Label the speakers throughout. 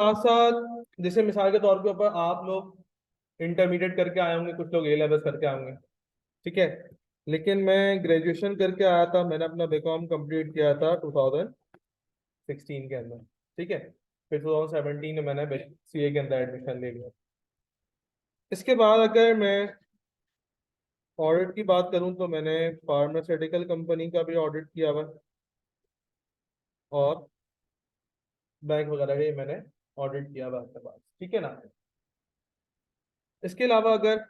Speaker 1: साथ साथ जैसे मिसाल के तौर के ऊपर आप लोग इंटरमीडिएट करके आए होंगे, कुछ लोग ए लेवल्स करके आए होंगे, ठीक है। लेकिन मैं ग्रेजुएशन करके आया था, मैंने अपना बीकॉम कंप्लीट किया था 2016 के अंदर, ठीक है। फिर 2017 में मैंने सीए के अंदर एडमिशन ले लिया। इसके बाद अगर मैं ऑडिट की बात करूं तो मैंने फार्मास्यूटिकल कंपनी का भी ऑडिट किया हुआ है, और बैंक वगैरह भी मैंने ऑडिट किया हुआ है अपने पास, ठीक है ना। इसके अलावा अगर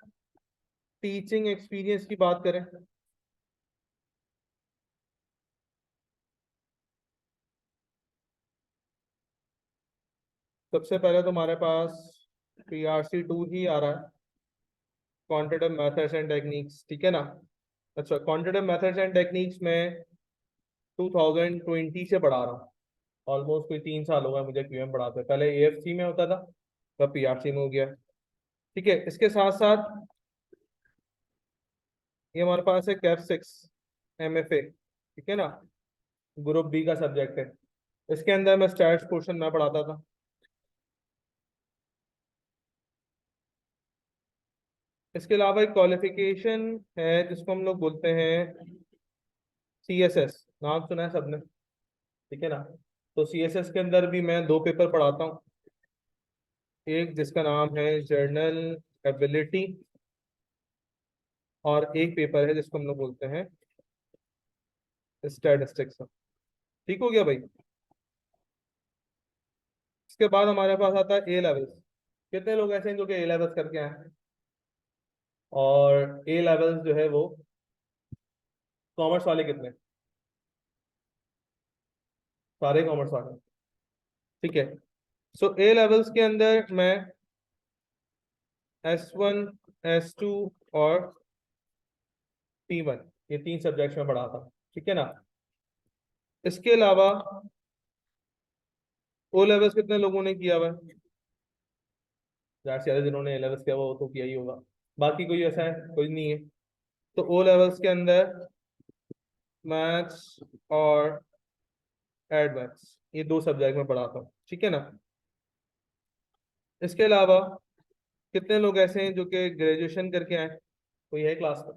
Speaker 1: टीचिंग एक्सपीरियंस की बात करें, सबसे पहले तो हमारे पास PRC 2 ही आ रहा है, क्वांटिटेटिव मेथड्स एंड टेक्निक्स, ठीक है ना। अच्छा, क्वांटिटेटिव मेथड्स एंड टेक्निक्स में 2020 से पढ़ा रहा हूँ। ऑलमोस्ट कोई 3 साल हो गए मुझे क्यूएम पढ़ाते, पहले AFC में होता था, तब PRC में हो गया, ठीक है। इसके साथ साथ ये हमारे पास है कैप 6 MFA, ठीक है ना, ग्रुप बी का सब्जेक्ट है। इसके अंदर मैं स्टैट्स पोर्शन में पढ़ाता था। इसके अलावा एक क्वालिफिकेशन है जिसको हम लोग बोलते हैं CSS, नाम सुना है सबने, ठीक है ना। तो CSS के अंदर भी मैं 2 पेपर पढ़ाता हूँ, एक जिसका नाम है जर्नल एबिलिटी, और एक पेपर है जिसको हम लोग बोलते हैं स्टैटिस्टिक्स। ठीक हो गया भाई। इसके बाद हमारे पास आता है ए लेवल्स। कितने लोग ऐसे हैं जो कि ए लेवल्स करके आए हैं? और ए लेवल्स जो है वो कॉमर्स वाले कितने हैं? सारे कॉमर्स वाले, ठीक है। सो ए लेवल्स के अंदर मैं S1, S2 और T1, ये 3 सब्जेक्ट में पढ़ाता हूँ, ठीक है ना। इसके अलावा ओ लेवल्स कितने लोगों ने किया हुआ है? ज़्यादा से ज़्यादा जिन्होंने ए लेवल्स किया वो तो किया ही होगा, बाकी कोई ऐसा है? कोई नहीं है। तो ओ लेवल्स के अंदर मैथ्स और एडवांस, ये 2 सब्जेक्ट में पढ़ाता हूँ, ठीक है ना। इसके अलावा कितने लोग ऐसे हैं जो कि ग्रेजुएशन करके आए? कोई है क्लास में?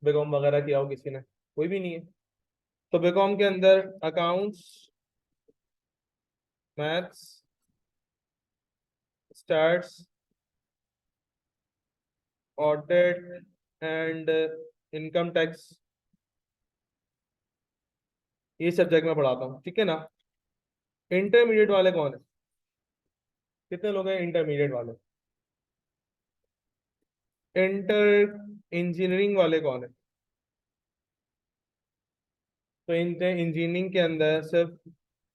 Speaker 1: बीकॉम वगैरह किया हो किसी ने? कोई भी नहीं है। तो बीकॉम के अंदर accounts, maths, stats, audit and income tax, ये सब्जेक्ट में पढ़ाता हूँ, ठीक है ना। इंटरमीडिएट वाले कौन है? कितने लोग हैं इंटरमीडिएट वाले? इंटर इंजीनियरिंग वाले कौन है? तो इंजीनियरिंग के अंदर सिर्फ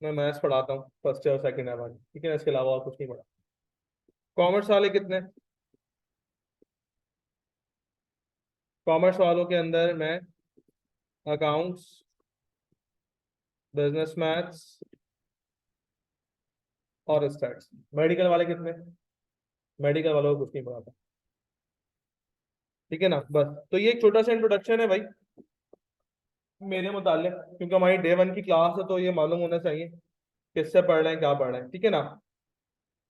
Speaker 1: मैं मैथ्स पढ़ाता हूँ, फर्स्ट ईयर और सेकेंड ईयर वाले, ठीक है ना। इसके अलावा और कुछ नहीं पढ़ा। कॉमर्स वाले कितने? कॉमर्स वालों के अंदर मैं अकाउंट्स, बिजनेस मैथ्स और स्टैट्स। मेडिकल वाले कितने? मेडिकल वालों को कुछ नहीं पढ़ाता, ठीक है ना। बस तो ये एक छोटा सा इंट्रोडक्शन है भाई मेरे मुतालिक, क्योंकि हमारी डे 1 की क्लास है तो ये मालूम होना चाहिए किससे पढ़ रहे हैं, क्या पढ़ रहे हैं, ठीक है ना।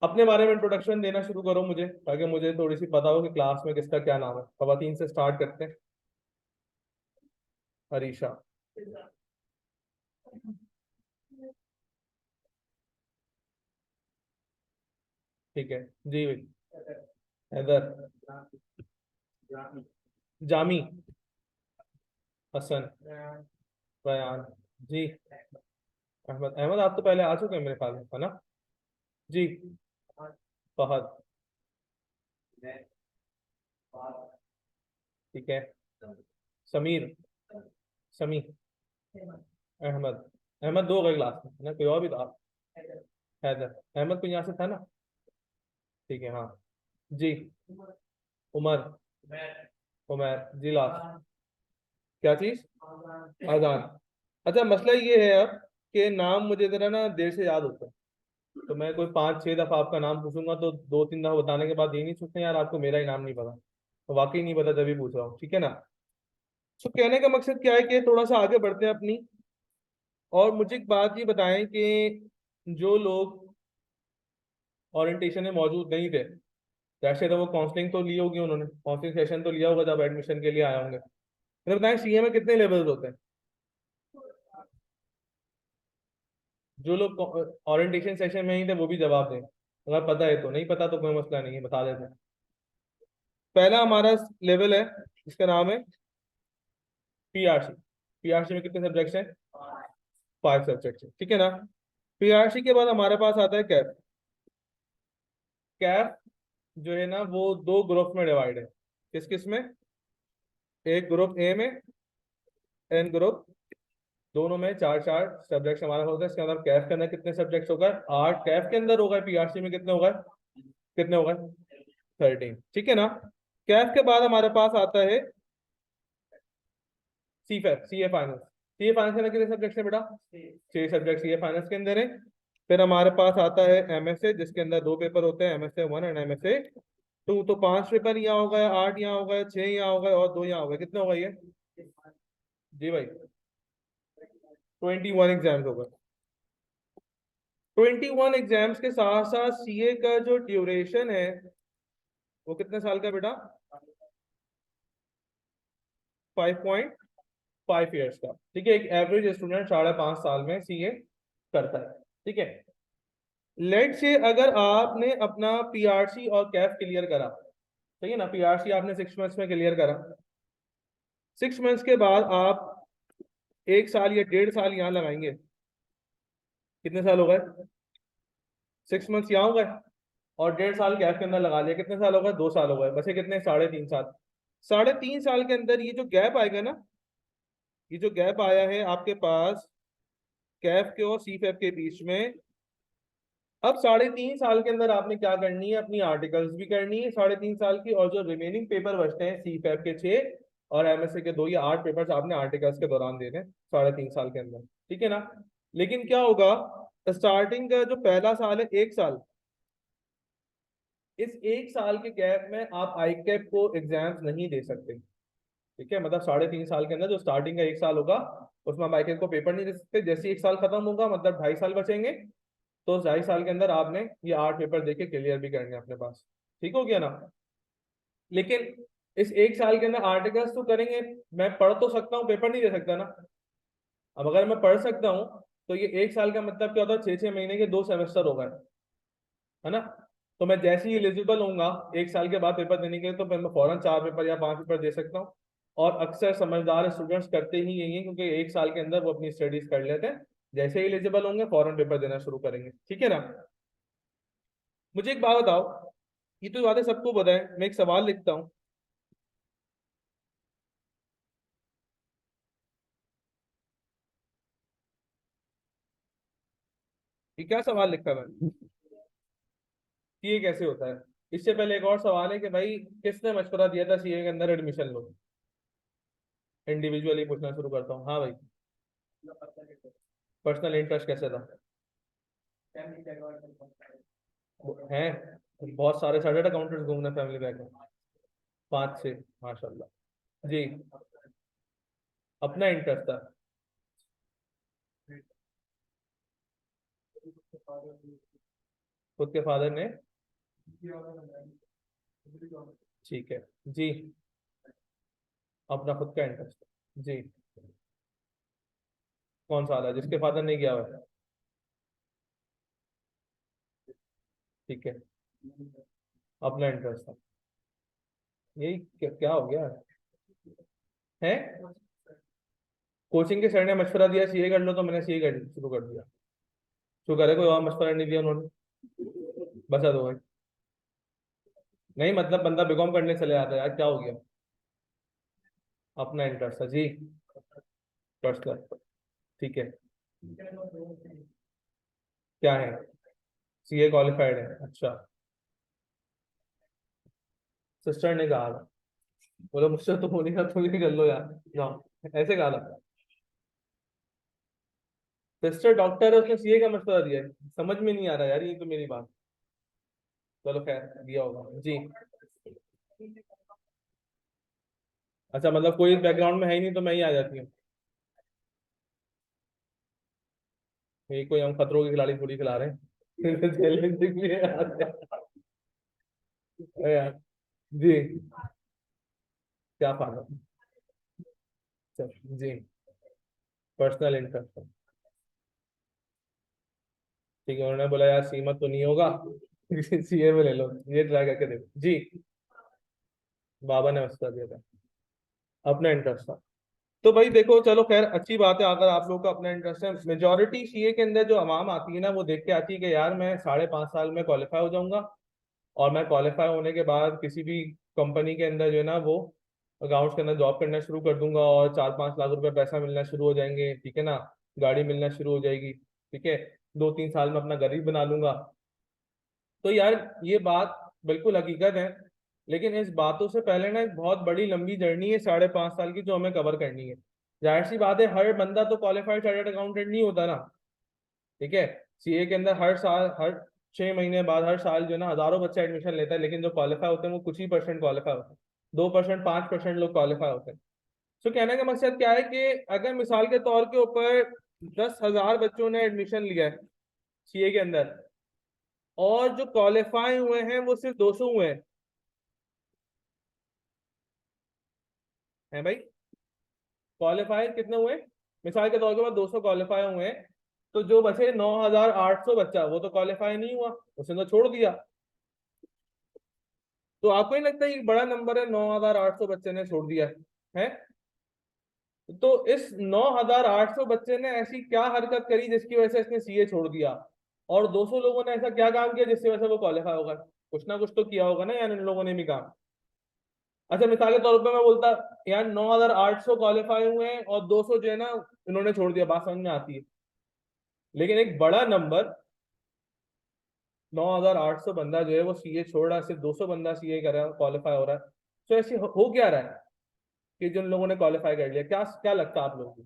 Speaker 1: अपने बारे में इंट्रोडक्शन देना शुरू करो मुझे, ताकि मुझे थोड़ी सी पता हो कि क्लास में किसका क्या नाम है। खवातीन से स्टार्ट करते हैं। हरीशा, ठीक है जी भाई। हैदर, जामी, हसन, बयान, जी। अहमद, अहमद आप तो पहले आ चुके हैं मेरे ख्याल में, है ना। जी। फहद, ठीक है। समीर, समी, अहमद। अहमद 2 गए क्लास में, है ना, कोई और भी था? हैदर, अहमद कोई यहाँ से था ना, ठीक है हाँ। जी। उमर, उमर जी, लास्ट क्या चीज? अजान। अच्छा, मसला ये है अब कि नाम मुझे जरा ना देर से याद होता है। तो मैं कोई 5-6 दफा आपका नाम पूछूंगा तो 2-3 दफा बताने के बाद ये नहीं सोचते यार आपको मेरा ही नाम नहीं पता। तो वाकई नहीं पता तभी पूछ रहा हूँ, ठीक है ना। सो कहने का मकसद क्या है कि थोड़ा सा आगे बढ़ते हैं अपनी। और मुझे एक बात ये बताएं कि जो लोग ओरिएंटेशन में मौजूद नहीं थे, जैसे तो वो काउंसलिंग तो ली होगी उन्होंने, काउंसलिंग सेशन तो लिया होगा जब एडमिशन के लिए आए होंगे। मतलब बताएं सीए में कितने लेवल्स होते हैं? जो लोग ओरिएंटेशन सेशन में ही थे वो भी जवाब दें, अगर पता है तो, नहीं पता तो कोई मसला नहीं है, बता देते हैं। पहला हमारा लेवल है जिसका नाम है पीआरसी। पीआरसी में कितने सब्जेक्ट्स हैं? 5 सब्जेक्ट्स हैं, ठीक है ना। पीआरसी के बाद हमारे पास आता है कैफ। कैफ जो है ना वो दो ग्रुप में डिवाइड है। किस किस में? एक ग्रुप ए में, एन ग्रुप, दोनों में चार चार सब्जेक्ट हमारा होता है। इसके अंदर कैफ के अंदर कितने सब्जेक्ट्स होगा? 8 कैफ के अंदर होगा। पीआरसी में कितने होगा? कितने होगा? 13, ठीक है ना। कैफ के बाद हमारे पास आता है सी फैफ, सी ए फाइनेंस। सी ए फाइनेंस के अंदर कितने सब्जेक्ट है बेटा? 6 सब्जेक्ट सी ए फाइनेंस के अंदर है। फिर हमारे पास आता है एमएसए, जिसके अंदर 2 पेपर होते हैं, MSA 1 एंड MSA 2। तो 5 पेपर यहाँ हो गए, 8 यहाँ हो गए, 6 यहाँ हो गए और 2 यहाँ हो गए। कितने हो गए ये? जी भाई, 21 एग्जाम्स हो गए। 21 एग्जाम्स के साथ साथ सीए का जो ड्यूरेशन है वो कितने साल का बेटा? 5.5 ईयर्स का, ठीक है। एक एवरेज स्टूडेंट 5.5 साल में सीए करता है, ठीक है। लेट से अगर आपने अपना पीआरसी और कैफ क्लियर करा, सही है ना, पीआरसी आपने 6 मंथ्स में क्लियर करा, 6 मंथ्स के बाद आप 1 साल या 1.5 साल यहाँ लगाएंगे। कितने साल हो गए? 6 मंथ्स यहाँ हो गए और 1.5 साल कैफ के अंदर लगा लिया। कितने साल हो गए? 2 साल हो गए। बचे कितने? 3.5 साल। 3.5 साल के अंदर ये जो गैप आएगा ना, ये जो गैप आया है आपके पास कैफ के और सी फैफ के बीच में, अब 3.5 साल के अंदर आपने क्या करनी है? अपनी आर्टिकल्स भी करनी है 3.5 साल की, और जो रिमेनिंग पेपर बचते हैं सी फैफ के 6 और एमएसए के 2 या 8 पेपर आपने आर्टिकल्स के दौरान देने हैं 3.5 साल के अंदर, ठीक है ना। लेकिन क्या होगा, स्टार्टिंग का जो पहला साल है 1 साल, इस 1 साल के गैप में आप आई कैप को एग्जाम्स नहीं दे सकते, ठीक है। मतलब 3.5 साल के अंदर जो स्टार्टिंग का 1 साल होगा उसमें आप आई कैप को पेपर नहीं दे सकते। जैसे 1 साल खत्म होगा मतलब 2.5 साल बचेंगे, तो 2.5 साल के अंदर आपने ये 8 पेपर देके क्लियर भी करने हैं अपने पास, ठीक हो गया ना। लेकिन इस 1 साल के अंदर आर्टिकल्स तो करेंगे, मैं पढ़ तो सकता हूँ, पेपर नहीं दे सकता ना। अब अगर मैं पढ़ सकता हूँ तो ये 1 साल का मतलब क्या होता है? 6 6 महीने के 2 सेमेस्टर हो गए, है ना। तो मैं जैसे ही एलिजिबल होऊंगा 1 साल के बाद पेपर देने के लिए, तो फिर मैं फौरन 4 पेपर या 5 पेपर दे सकता हूँ। और अक्सर समझदार स्टूडेंट्स करते ही यही है, क्योंकि 1 साल के अंदर वो अपनी स्टडीज कर लेते हैं, जैसे ही एलिजिबल होंगे फौरन पेपर देना शुरू करेंगे, ठीक है ना। मुझे एक बात बताओ, ये तो बातें सबको पता है, मैं एक सवाल लिखता हूँ। ये क्या सवाल लिखा मैंने कि ये कैसे होता है? इससे पहले एक और सवाल है कि भाई किसने मशवरा दिया था सीए के अंदर एडमिशन लो? इंडिविजुअली पूछना शुरू करता हूँ, हाँ भाई। पर्सनल इंटरेस्ट कैसे था? हैं बहुत सारे चार्टर्ड अकाउंटेंट्स घूमने फैमिली बैग में, 5 6, माशाल्लाह जी। अपना इंटरेस्ट था। खुद के फादर ने, ठीक है जी। अपना खुद का इंटरेस्ट जी। कौन सा वाला जिसके फादर ने किया हुआ है? ठीक है, अपना इंटरेस्ट था। यही क्या हो गया है? कोचिंग के सर ने मशवरा दिया सीए कर लो, तो मैंने सीए कर शुरू कर दिया। शुक्र है कोई और मशवरा नहीं दिया उन्होंने, बचा दो भाई। नहीं मतलब बंदा बीकॉम करने चले जाता है यार, क्या हो गया? अपना इंटरेस्ट था जी। पर्सनल, ठीक है। क्या है? सीए क्वालिफाइड है, अच्छा। सिस्टर ने कहा था, बोलो मुझसे तो होने का, तुम ही कर लो यार, जाओ, ऐसे कहा था। सिस्टर डॉक्टर है, उसने सीए का मशवरा दिया है, समझ में नहीं आ रहा यार ये तो मेरी बात। चलो खैर, दिया होगा जी। अच्छा मतलब कोई बैकग्राउंड में है ही नहीं तो मैं ही आ जाती हूँ। ये कोई हम खतरों के खिलाड़ी थोड़ी खिला रहे हैं। चैलेंजिंग भी है यार। जी, क्या फायदा। चल, जी, पर्सनल इंटरेस्ट। ठीक है, उन्होंने बोला यार सीमा तो नहीं होगा सीए में ले लो, ये ट्राई करके देखो जी। बाबा ने मसला दिया था, अपना इंटरेस्ट था। तो भाई देखो, चलो खैर अच्छी बात है अगर आप लोगों का अपना इंटरेस्ट है। मेजोरिटी सीए के अंदर जो अवाम आती है ना, वो देख के आती है कि यार मैं 5.5 साल में क्वालिफाई हो जाऊंगा, और मैं क्वालिफाई होने के बाद किसी भी कंपनी के अंदर जो है ना वो अकाउंट्स के अंदर जॉब करना शुरू कर दूंगा, और 4-5 लाख रुपए पैसा मिलना शुरू हो जाएंगे, ठीक है ना, गाड़ी मिलना शुरू हो जाएगी, ठीक है, 2-3 साल में अपना घर ही बना लूंगा। तो यार ये बात बिल्कुल हकीकत है, लेकिन इस बातों से पहले ना एक बहुत बड़ी लंबी जर्नी है 5.5 साल की, जो हमें कवर करनी है। जाहिर सी बात है, हर बंदा तो क्वालिफाइड चार्टर्ड अकाउंटेंट नहीं होता ना, ठीक है। सीए के अंदर हर साल, हर 6 महीने बाद, हर साल जो है ना हजारों बच्चे एडमिशन लेता है, लेकिन जो क्वालिफाई होते हैं वो कुछ ही परसेंट क्वालिफाई होते हैं, 2%, 5% लोग क्वालिफाई होते हैं। तो कहने का मकसद क्या है कि अगर मिसाल के तौर के ऊपर 10,000 बच्चों ने एडमिशन लिया है सीए के अंदर, और जो क्वालिफाई हुए हैं वो सिर्फ 200 हुए हैं भाई। क्वालिफाई कितने हुए, मिसाल के तौर के बाद 200 क्वालिफाई हुए हैं, तो जो बचे 9,800 बच्चा, वो तो क्वालिफाई नहीं हुआ, उसने तो छोड़ दिया। तो आपको ही लगता है ये बड़ा नंबर है, 9,800 बच्चे ने छोड़ दिया है? तो इस 9,800 बच्चे ने ऐसी क्या हरकत करी जिसकी वजह से इसने सीए छोड़ दिया, और 200 लोगों ने ऐसा क्या काम किया जिसकी वजह से वो क्वालिफाई होगा? कुछ ना कुछ तो किया होगा ना यार इन लोगों ने भी काम। अच्छा, मिसाल के तौर पे मैं बोलता यार 9,800 क्वालिफाई हुए हैं और 200 जो है ना इन्होंने छोड़ दिया, बात समझ में आती है। लेकिन एक बड़ा नंबर, 9,800 बंदा जो है वो सीए छोड़ रहा है, सिर्फ 200 बंदा सीए कर रहा है, क्वालिफाई हो रहा है। तो ऐसे हो क्या रहा है कि जिन लोगों ने क्वालिफाई कर लिया, क्या क्या लगता है आप लोगों को?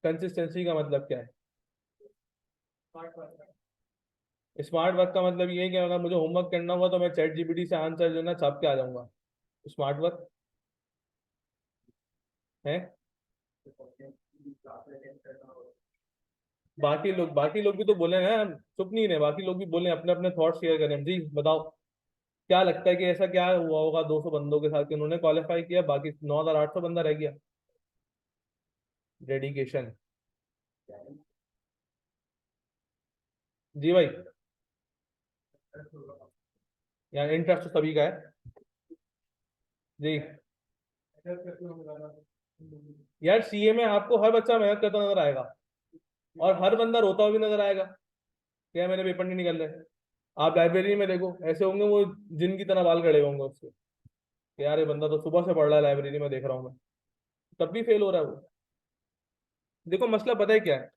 Speaker 1: कंसिस्टेंसी का मतलब क्या है? स्मार्ट वर्क का मतलब ये है कि अगर मुझे होमवर्क करना होगा तो मैं चैट जीपीटी से आंसर जो है ना छाप के आ जाऊंगा, स्मार्ट वर्क है। बाकी लोग भी तो बोले ना, हम चुप नहीं रहे, बाकी लोग भी बोले, अपने अपने थॉट शेयर करें जी। बताओ क्या लगता है कि ऐसा क्या हुआ होगा 200 बंदों के साथ कि उन्होंने क्वालिफाई किया, बाकी 9,800 बंदा रह गया? डेडिकेशन। जी भाई, यार इंटरेस्ट तो सभी का है जी। यार सीए में आपको हर बच्चा मेहनत करता नजर आएगा, और हर बंदा रोता हुआ भी नजर आएगा क्या मेरे पेपर नहीं निकल रहे। आप लाइब्रेरी में देखो, ऐसे होंगे वो जिन की तरह बाल खड़े होंगे उसके, कि यार ये बंदा तो सुबह से पढ़ रहा है लाइब्रेरी में, देख रहा हूँ मैं, तब भी फेल हो रहा है वो। देखो मसला पता है क्या है?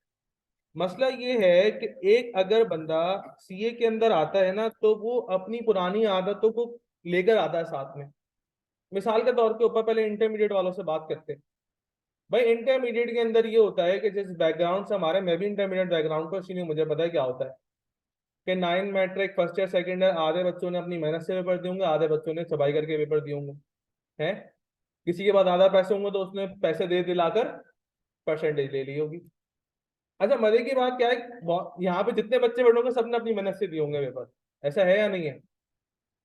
Speaker 1: मसला ये है कि एक अगर बंदा सीए के अंदर आता है ना, तो वो अपनी पुरानी आदतों को लेकर आता है साथ में। मिसाल के तौर के ऊपर पहले इंटरमीडिएट वालों से बात करते हैं। भाई इंटरमीडिएट के अंदर ये होता है कि जिस बैकग्राउंड से हमारे, मैं भी इंटरमीडिएट बैकग्राउंड पर, इसीलिए मुझे पता है क्या होता है कि 9 matric first year second year आधे बच्चों ने अपनी मेहनत से पेपर दिए होंगे, आधे बच्चों ने छपाई करके पेपर दिए होंगे, हैं। किसी के पास आधा पैसे होंगे तो उसने पैसे दे दिलाकर परसेंटेज ले ली होगी। अच्छा, मजे की बात क्या है, यहाँ पे जितने बच्चे बैठे होंगे सबने अपनी मेहनत से दिए होंगे पेपर, ऐसा है या नहीं है?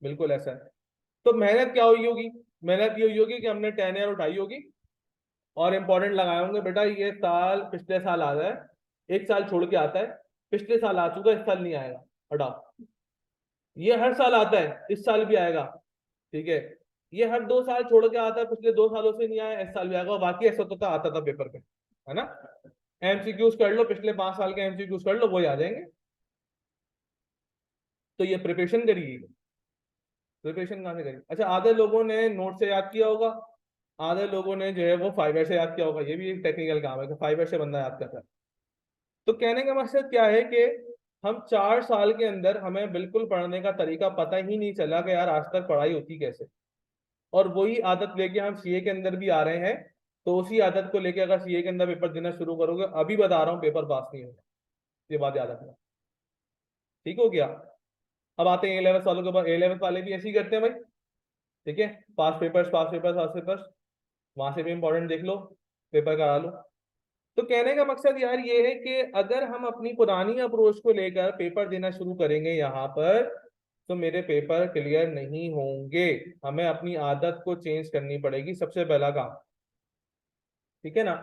Speaker 1: बिल्कुल ऐसा है। तो मेहनत क्या हुई होगी? मेहनत ये हुई होगी कि हमने 10 ईयर उठाई होगी, और इंपॉर्टेंट लगाए होंगे, बेटा ये साल पिछले साल आ जाए, एक साल छोड़ के आता है, पिछले साल आ चुका, इस साल नहीं आएगा, हटाओ। ये हर साल आता है, इस साल भी आएगा, ठीक है। ये हर 2 साल छोड़ के आता है, पिछले 2 सालों से नहीं आया, इस साल भी आएगा, और बाकी ऐसा होता था, आता था पेपर पे, है ना। एमसीक्यूज कर लो, पिछले 5 साल के एमसीक्यूज कर लो, वही आ जाएंगे। तो ये प्रिपरेशन करिए, प्रिपरेशन कहाँ से करिए? अच्छा, आधे लोगों ने नोट से याद किया होगा, आधे लोगों ने जो है वो फाइवर से याद किया होगा, ये भी एक टेक्निकल काम है कि फाइवर से बंदा याद करता है। तो कहने का मकसद क्या है कि हम 4 साल के अंदर हमें बिल्कुल पढ़ने का तरीका पता ही नहीं चला कि यार आज तक पढ़ाई होती कैसे, और वही आदत लेके हम सीए के अंदर भी आ रहे हैं। तो उसी आदत को लेके अगर सीए के अंदर पेपर देना शुरू करोगे, अभी बता रहा हूँ पेपर पास नहीं होगा, ये बात याद रखना। ठीक हो गया? अब आते हैं A11 वालों के पास। A11 वाले भी ऐसे ही करते हैं भाई, ठीक है, पास पेपर्स, पास पेपर्स, पास पेपर्स, वहां से भी इंपॉर्टेंट देख लो, पेपर करा लो। तो कहने का मकसद यार ये है कि अगर हम अपनी पुरानी अप्रोच को लेकर पेपर देना शुरू करेंगे यहाँ पर, तो मेरे पेपर क्लियर नहीं होंगे। हमें अपनी आदत को चेंज करनी पड़ेगी, सबसे पहला काम। ठीक है ना?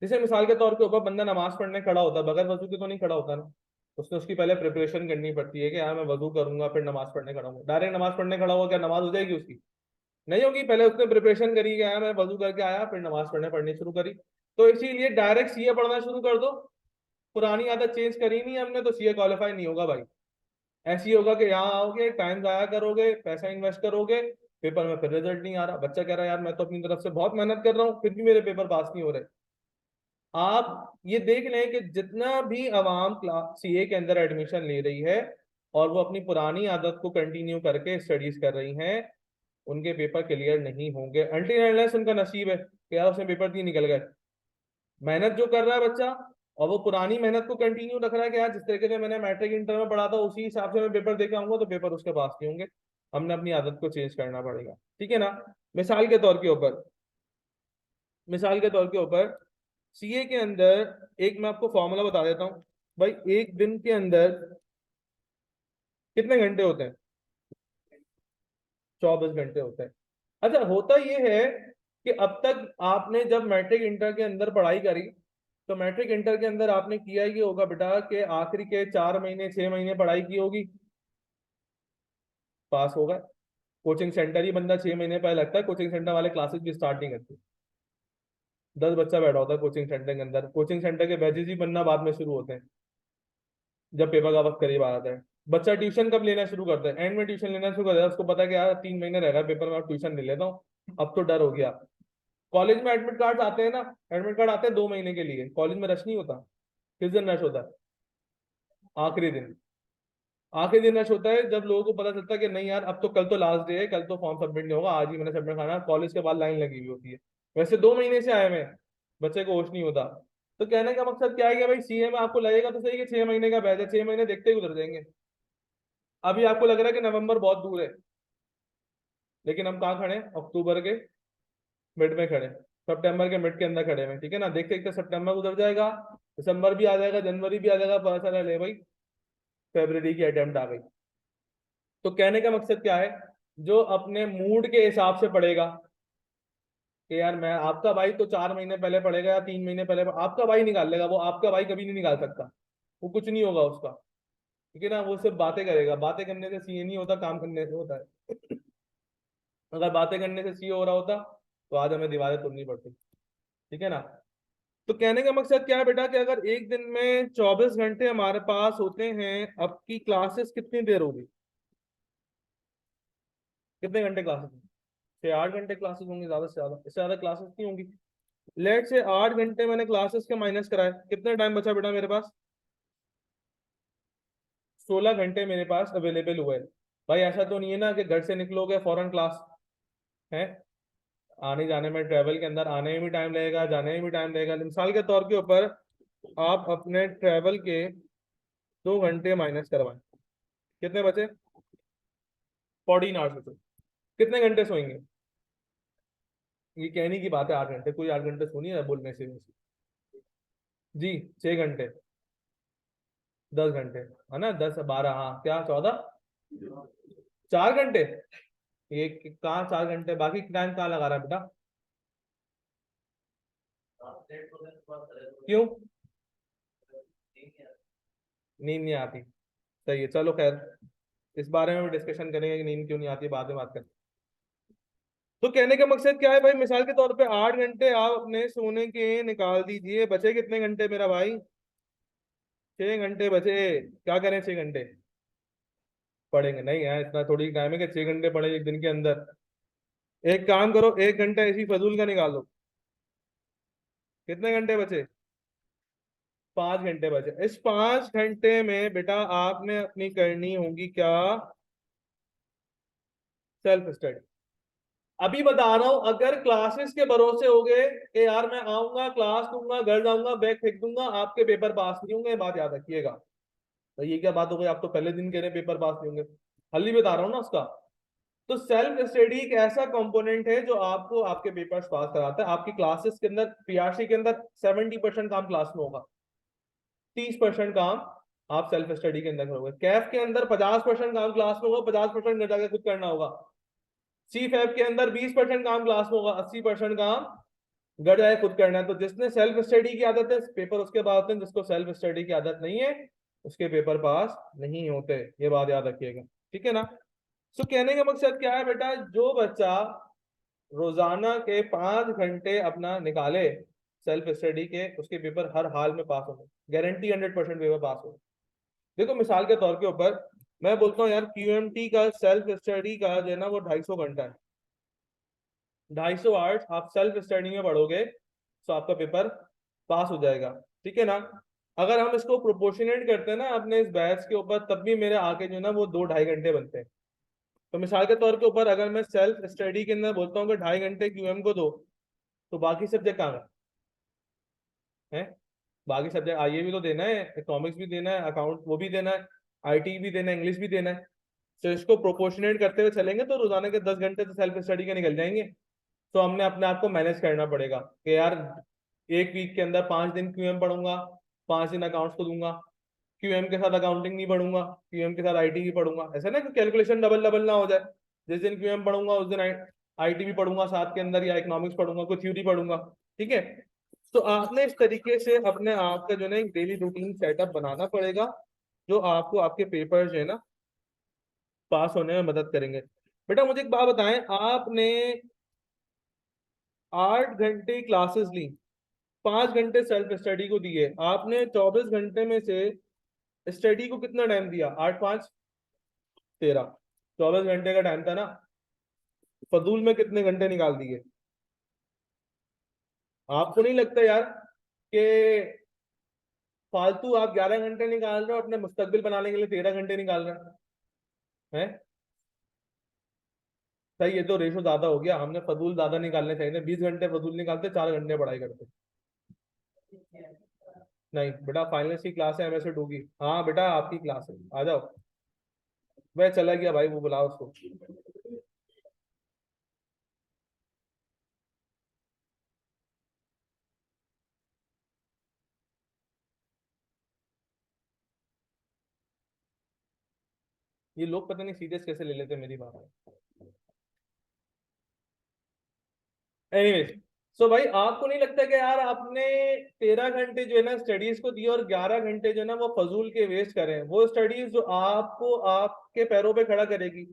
Speaker 1: जैसे मिसाल के तौर के ऊपर बंदा नमाज पढ़ने खड़ा होता है, बगैर वजू के तो नहीं खड़ा होता ना। उसने उसकी पहले प्रिपरेशन करनी पड़ती है कि यार मैं वजू करूंगा फिर नमाज पढ़ने खड़ा हूँ। डायरेक्ट नमाज पढ़ने खड़ा हुआ, क्या नमाज हो जाएगी उसकी? नहीं होगी। पहले उसने प्रिपरेशन करी, गया मैं वजू करके आया, फिर नमाज पढ़नी शुरू करी। तो इसीलिए डायरेक्ट सीए पढ़ना शुरू कर दो। पुरानी आदत चेंज करी नहीं हमने तो सीए क्वालिफाई नहीं होगा भाई। ऐसे ही होगा कि यहाँ आओगे, टाइम जाया करोगे, पैसा इन्वेस्ट करोगे, पेपर में फिर रिजल्ट नहीं आ रहा। बच्चा कह रहा है यार मैं तो अपनी तरफ से बहुत मेहनत कर रहा हूँ फिर भी मेरे पेपर पास नहीं हो रहे। आप ये देख लें कि जितना भी अवाम क्लास सीए के अंदर एडमिशन ले रही है और वो अपनी पुरानी आदत को कंटिन्यू करके स्टडीज कर रही हैं, उनके पेपर क्लियर नहीं होंगे अनटिल अनलेस उनका नसीब है कि यार उसमें पेपर नहीं निकल गए। मेहनत जो कर रहा है बच्चा और वो पुरानी मेहनत को कंटिन्यू रख रहा है कि यार जिस तरीके से मैंने मैट्रिक इंटर में पढ़ा था उसी हिसाब से मैं पेपर दे के आऊंगा, तो पेपर उसके पास नहीं होंगे। हमने अपनी आदत को चेंज करना पड़ेगा। ठीक है ना? मिसाल के तौर के ऊपर मिसाल के तौर के ऊपर सीए के अंदर एक मैं आपको फॉर्मूला बता देता हूँ। भाई एक दिन के अंदर कितने घंटे होते हैं? 24 घंटे होते हैं। अच्छा, होता ये है कि अब तक आपने जब मैट्रिक इंटर के अंदर पढ़ाई करी, तो मैट्रिक इंटर के अंदर आपने किया ये होगा बेटा कि आखिरी के 4 महीने 6 महीने पढ़ाई की होगी, पास होगा। कोचिंग सेंटर ही बंदा 6 महीने पहले लगता है, कोचिंग सेंटर वाले क्लासेस भी स्टार्ट नहीं करते। 10 बच्चा बैठा होता है कोचिंग सेंटर के अंदर, कोचिंग सेंटर के बैचेज ही बनना बाद में शुरू होते हैं जब पेपर का वक्त करीब आ जाता है। बच्चा ट्यूशन कब लेना शुरू करता है? एंड में ट्यूशन लेना शुरू करता है। उसको पता है कि यार 3 महीने रहेगा पेपर में, ट्यूशन ले लेता हूँ, अब तो डर हो गया। कॉलेज में एडमिट कार्ड आते हैं ना, एडमिट कार्ड आते हैं 2 महीने के लिए। कॉलेज में रश नहीं होता। किस दिन रश होता है? आखिरी दिन। आखिरी दिन रश होता है जब लोगों को पता चलता है कि नहीं यार अब तो कल तो लास्ट डे है, कल तो फॉर्म सबमिट नहीं होगा, आज ही मैंने सबमिट करना है। कॉलेज के बाद लाइन लगी हुई होती है। वैसे 2 महीने से आए हुए हैं, बच्चे को होश नहीं होता। तो कहने का मकसद क्या है कि भाई सीए में आपको लगेगा तो सही कि 6 महीने का बैच है, 6 महीने देखते ही गुजर जाएंगे। अभी आपको लग रहा है कि नवंबर बहुत दूर है, लेकिन हम कहाँ खड़े हैं? अक्टूबर के मिड में खड़े, सितंबर के मिड के अंदर खड़े हैं। ठीक है ना? देखते देखते सितंबर गुजर जाएगा, दिसंबर भी आ जाएगा, जनवरी भी आ जाएगा, पता चला ले भाई फरवरी की अटेम्प्ट आ गई। तो कहने का मकसद क्या है? जो अपने मूड के हिसाब से पढ़ेगा कि यार मैं, आपका भाई तो 4 महीने पहले पढ़ेगा या 3 महीने पहले आपका भाई निकाल लेगा, वो आपका भाई कभी नहीं निकाल सकता। वो कुछ नहीं होगा उसका। ठीक है ना? वो सिर्फ बातें करेगा। बातें करने से सीए नहीं होता, काम करने से होता है। अगर बातें करने से सीए हो रहा होता तो आज हमें दीवारें तोड़नी पड़ती। ठीक है ना? तो कहने का मकसद क्या है बेटा कि अगर एक दिन में 24 घंटे हमारे पास होते हैं, अब की क्लासेस कितनी देर होगी? कितने घंटे क्लासेस होंगी? 6 8 घंटे क्लासेस होंगी, ज्यादा से ज्यादा। इससे ज्यादा क्लासेस नहीं होंगी। लेट से 8 घंटे मैंने क्लासेस के माइनस कराए, कितने टाइम बचा बेटा मेरे पास? 16 घंटे मेरे पास अवेलेबल हुए। भाई ऐसा तो नहीं है ना कि घर से निकलोगे फौरन क्लास है। आने जाने में, ट्रेवल के अंदर आने में भी टाइम लगेगा, जाने में भी टाइम लगेगा। मिसाल के तौर के ऊपर आप अपने ट्रेवल के 2 घंटे माइनस करवाएं, कितने बचे? 14 आवर्स बचे। कितने घंटे सोएंगे? ये कहने की बात है 8 घंटे, कोई 8 घंटे सो नहीं है बोलने से वैसे। जी, 6 घंटे, 10 घंटे, है ना? 10 12, हाँ क्या 14, 4 घंटे। ये कहाँ 4 घंटे, बाकी टाइम कहाँ लगा रहा है बेटा? क्यों? नींद नहीं आती? सही है, चलो खैर, इस बारे में भी डिस्कशन करेंगे कि नींद क्यों नहीं आती, बाद में बात करें। तो कहने का मकसद क्या है भाई? मिसाल के तौर पे 8 घंटे आप अपने सोने के निकाल दीजिए, बचे कितने घंटे मेरा भाई? 6 घंटे बचे। क्या करें 6 घंटे? पढ़ेंगे? नहीं है, इतना थोड़ी टाइम है कि 6 घंटे पढ़े एक दिन के अंदर। एक काम करो, 1 घंटा इसी फजूल का निकाल लो। कितने घंटे बचे? 5 घंटे बचे। इस 5 घंटे में बेटा आपने अपनी करनी होगी क्या? Self study. अभी बता रहा हूं, अगर क्लासेस के भरोसे हो गए कि यार मैं आऊंगा क्लास दूंगा घर जाऊंगा बैग फेंक दूंगा, आपके पेपर पास नहीं होंगे, बात याद रखिएगा। तो ये क्या बात हो गई? आप तो पहले दिन कह रहे हैं पेपर पास नहीं होंगे। हल ही बता रहा हूँ ना उसका। तो सेल्फ स्टडी एक ऐसा कंपोनेंट है जो आपको आपके पेपर्स पास कराता है। आपकी क्लासेस के अंदर, पीआरसी के अंदर 70% काम क्लास में होगा, 30% काम आप सेल्फ स्टडी के अंदर करोगे। कैफ के अंदर 50% काम क्लास में होगा, 50% घर जाके खुद करना होगा। सी फैब के अंदर 20% काम क्लास में होगा, 80% काम घर जाके खुद करना है। तो जिसने सेल्फ स्टडी की आदत है पेपर उसके पास होते हैं, जिसको सेल्फ स्टडी की आदत नहीं है उसके पेपर पास नहीं होते। ये बात याद रखिएगा, ठीक है ना। सो कहने का मकसद क्या है बेटा, जो बच्चा रोजाना के 5 घंटे अपना निकाले सेल्फ स्टडी के, उसके पेपर हर हाल में पास होंगे, गारंटी 100% पेपर पास हो। देखो मिसाल के तौर के ऊपर मैं बोलता हूँ यार, क्यूएमटी का सेल्फ स्टडी का जो है ना वो 250 घंटा है। 250 आवर्स आप सेल्फ स्टडी में पढ़ोगे तो आपका पेपर पास हो जाएगा, ठीक है ना। अगर हम इसको प्रोपोर्शनेट करते हैं ना अपने इस बैच के ऊपर, तब भी मेरे आके जो है ना वो 2-2.5 घंटे बनते हैं। तो मिसाल के तौर के ऊपर अगर मैं सेल्फ स्टडी के अंदर बोलता हूँ कि 2.5 घंटे क्यूएम को दो, तो बाकी सब्जेक्ट कहाँ है? बाकी सब्जेक्ट आईए भी तो देना है, इकोनॉमिक्स भी देना है, अकाउंट वो भी देना है, आईटी भी देना है, इंग्लिश भी देना है। तो इसको प्रोपोर्शनेट करते हुए चलेंगे तो रोजाना के 10 घंटे तो सेल्फ स्टडी के निकल जाएंगे। तो हमने अपने आप को मैनेज करना पड़ेगा कि यार एक वीक के अंदर 5 दिन क्यूएम पढ़ूंगा, 5 दिन अकाउंट्स को दूंगा, क्यूएम के साथ अकाउंटिंग नहीं पढ़ूंगा, क्यूएम के साथ आईटी भी पढ़ूंगा, ऐसा ना कि कैलकुलेशन डबल डबल ना हो जाए। जिस दिन क्यूएम पढ़ूंगा उस दिन आईटी भी पढ़ूंगा साथ के अंदर, या इकोनॉमिक्स पढ़ूंगा, कोई थ्योरी पढ़ूंगा, ठीक है। तो आपने इस तरीके से अपने आप का जो है एक डेली रूटीन सेटअप बनाना पड़ेगा, जो आपको आपके पेपर जो है ना पास होने में मदद करेंगे। बेटा मुझे एक बात बताएं, आपने 8 घंटे क्लासेस ली, 5 घंटे सेल्फ स्टडी को दिए, आपने 24 घंटे में से स्टडी को कितना टाइम दिया? 8 5 13, 24 घंटे का टाइम था ना। फजूल में कितने घंटे निकाल दिए? आपको नहीं लगता यार कि फालतू आप 11 घंटे निकाल रहे हो, अपने मुस्तकबिल बनाने के लिए 13 घंटे निकाल रहे हैं? सही, ये तो रेशो ज्यादा हो गया, हमने फजूल ज्यादा निकालने चाहिए थे। 20 घंटे फजूल निकालते, 4 घंटे पढ़ाई करते। नहीं बेटा, फाइनल्स की क्लास है MS2 की। हाँ बेटा आपकी क्लास है, आ जाओ। वह चला गया भाई, वो बुलाओ उसको। ये लोग पता नहीं सीरियस कैसे ले लेते हैं मेरी बात। एनीवेज, सो भाई आपको नहीं लगता कि यार आपने 13 घंटे जो है ना स्टडीज को दिए और 11 घंटे जो है ना वो फजूल के वेस्ट करें? वो स्टडीज जो आपको आपके पैरों पे खड़ा करेगी,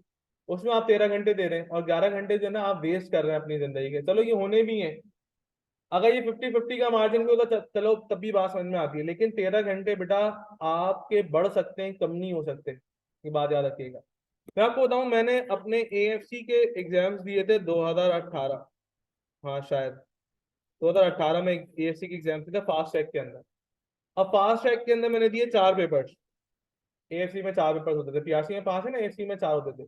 Speaker 1: उसमें आप 13 घंटे दे रहे हैं, और 11 घंटे जो है ना आप वेस्ट कर रहे हैं अपनी जिंदगी के। चलो ये होने भी है, अगर ये 50-50 का मार्जिन भी होता चलो तब भी बात समझ में आती है, लेकिन 13 घंटे बेटा आपके बढ़ सकते हैं, कम नहीं हो सकते, ये बात याद रखिएगा। मैं आपको बताऊं, मैंने अपने AFC के एग्जाम्स दिए थे 2018, हाँ शायद 2018 में AFC के एग्जाम थे फास्ट ट्रैक के अंदर। अब फास्ट ट्रैक के अंदर मैंने दिए 4 पेपर्स। AFC में 4 पेपर्स होते थे, PRC में 5 है ना, AFC में 4 होते थे।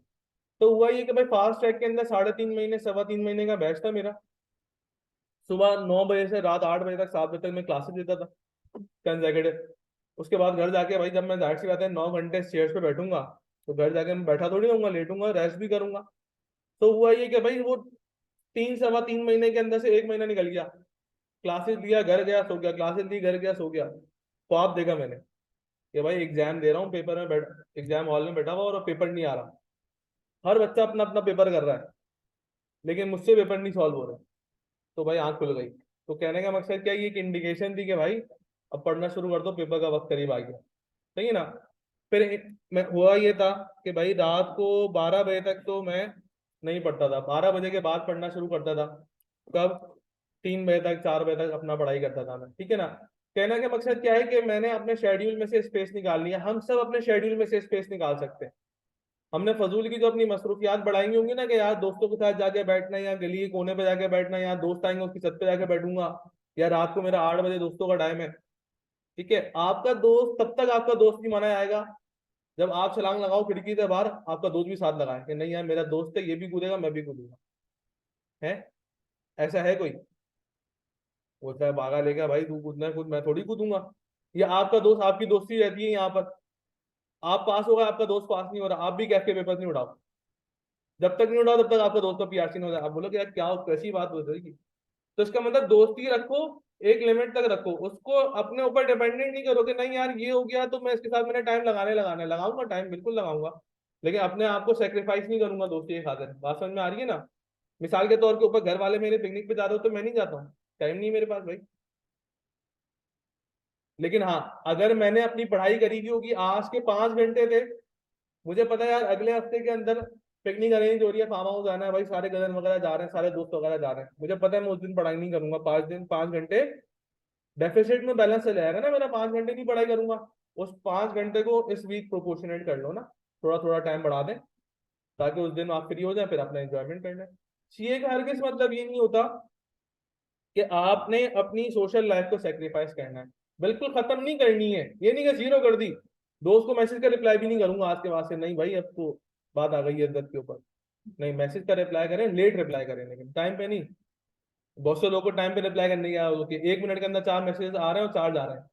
Speaker 1: तो हुआ ये कि भाई फास्ट ट्रैक के अंदर 3.5 महीने 3.25 महीने का बैच था मेरा। सुबह 9 बजे से रात 8 बजे तक, 7 बजे तक मैं क्लासेस देता था कंसेक्यूटिव। उसके बाद घर जाके भाई, जब मैं जाहिर सी बात है 9 घंटे चेयर्स पे बैठूंगा, तो घर जाके मैं बैठा थोड़ी रहूंगा, लेटूंगा, रेस्ट भी करूंगा। तो हुआ ये कि भाई वो 3 3.25 महीने के अंदर से 1 महीना निकल गया। क्लासेस लिया, घर गया, सो गया, क्लासेस ली, घर गया, सो गया। ख्वाब देखा मैंने कि भाई एग्जाम दे रहा हूँ, पेपर में बैठ, एग्जाम हॉल में बैठा हुआ और पेपर नहीं आ रहा। हर बच्चा अपना अपना पेपर कर रहा है, लेकिन मुझसे पेपर नहीं सॉल्व हो रहा। तो भाई आंख खुल गई। तो कहने का मकसद क्या है, ये एक इंडिकेशन थी कि भाई अब पढ़ना शुरू कर दो, पेपर का वक्त करीब आ गया। सही है ना। फिर मैं हुआ ये था कि भाई रात को 12 बजे तक तो मैं नहीं पढ़ता था, 12 बजे के बाद पढ़ना शुरू करता था। कब? 3 बजे तक, 4 बजे तक अपना पढ़ाई करता था मैं, ठीक है ना। कहने का मकसद क्या है कि मैंने अपने शेड्यूल में से स्पेस निकाल लिया। हम सब अपने शेड्यूल में से स्पेस निकाल सकते हैं। हमने फजूल की जो अपनी मसरूफियात बढ़ाई होंगी ना, कि यार दोस्तों के साथ जाके बैठना, या गली के कोने पे जाके बैठना, या दोस्त आएंगे उसकी छत पे जाके बैठूंगा, या रात को मेरा 8 बजे दोस्तों का टाइम है, ठीक है। आपका दोस्त तब तक आपका दोस्त नहीं माना जाएगा जब आप छलांग लगाओ खिड़की से बाहर, आपका दोस्त भी साथ लगाए कि नहीं यार मेरा दोस्त है, ये भी कूदेगा मैं भी कूदूंगा। है? ऐसा है कोई? बोलता है भागा लेगा भाई, तू कूदना है कूद, मैं थोड़ी कूदूंगा। या आपका दोस्त, आपकी दोस्ती रहती है यहाँ पर, आप पास हो गए, आपका दोस्त पास नहीं हो रहा, आप भी कैफ के पेपर नहीं उठाओ। जब तक नहीं उठाओ तब तक आपका दोस्त का पीआरसी नहीं हो जाए। आप बोलो कि यार क्या कैसी बात हो जाएगी। तो इसका मतलब दोस्ती रखो, एक लिमिट तक रखो, उसको अपने ऊपर डिपेंडेंट नहीं करो कि नहीं यार ये हो गया तो मैं इसके साथ मैंने टाइम लगाऊंगा, टाइम बिल्कुल लगाऊंगा, लेकिन अपने आप को सेक्रीफाइस नहीं करूंगा दोस्ती के खातिर। बात समझ में आ रही है ना। मिसाल के तौर के ऊपर घर वाले मेरे पिकनिक पे जा रहे हो तो मैं नहीं जाता हूँ, टाइम नहीं है मेरे पास भाई। लेकिन हाँ, अगर मैंने अपनी पढ़ाई करी हुई होगी, आज के 5 घंटे थे, मुझे पता है यार अगले हफ्ते के अंदर पिकनिक अरेंज हो रही है, फार्म हाउस जाना है भाई, सारे कजन वगैरह जा रहे हैं, सारे दोस्त वगैरह जा रहे हैं, मुझे पता है मैं उस दिन पढ़ाई नहीं करूंगा, 5 दिन 5 घंटे डेफिसिट में बैलेंस चले जाएगा ना मेरा, 5 घंटे नहीं पढ़ाई करूंगा। उस 5 घंटे को इस वीक प्रोपोर्शनेट कर लो ना, थोड़ा थोड़ा टाइम बढ़ा दें, ताकि उस दिन आप फ्री हो जाए, फिर अपना एंजॉयमेंट कर लें। सीए का हरगिज मतलब ये नहीं होता कि आपने अपनी सोशल लाइफ को सेक्रीफाइस करना है, बिल्कुल खत्म नहीं करनी है, ये नहीं कि जीरो कर दी। दोस्त को मैसेज का रिप्लाई भी नहीं करूंगा आज के बाद से, नहीं भाई अब तो बात आ गई है इज्जत के ऊपर। नहीं, मैसेज का रिप्लाई करें, लेट रिप्लाई करें, लेकिन टाइम पे नहीं। बहुत से लोगों को टाइम पे रिप्लाई करने की आदत होती है, 1 मिनट के अंदर 4 मैसेज आ रहे हैं और 4 जा रहे हैं।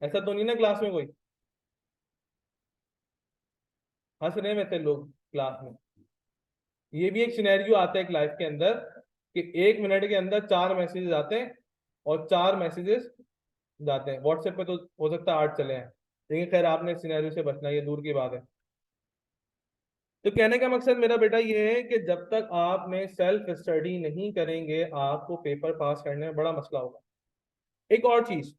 Speaker 1: ऐसा तो नहीं ना क्लास में कोई हंस रहे हैं वैसे लोग क्लास में। ये भी एक सिनेरियो आता है एक लाइफ के अंदर कि 1 मिनट के अंदर 4 मैसेजेस आते हैं और 4 मैसेजेस जाते हैं। व्हाट्सएप पे तो हो सकता है 8 चले हैं, लेकिन खैर आपने सिनेरियो से बचना, ये दूर की बात है। तो कहने का मकसद मेरा बेटा ये है कि जब तक आपने सेल्फ स्टडी नहीं करेंगे, आपको पेपर पास करने में बड़ा मसला होगा। एक और चीज,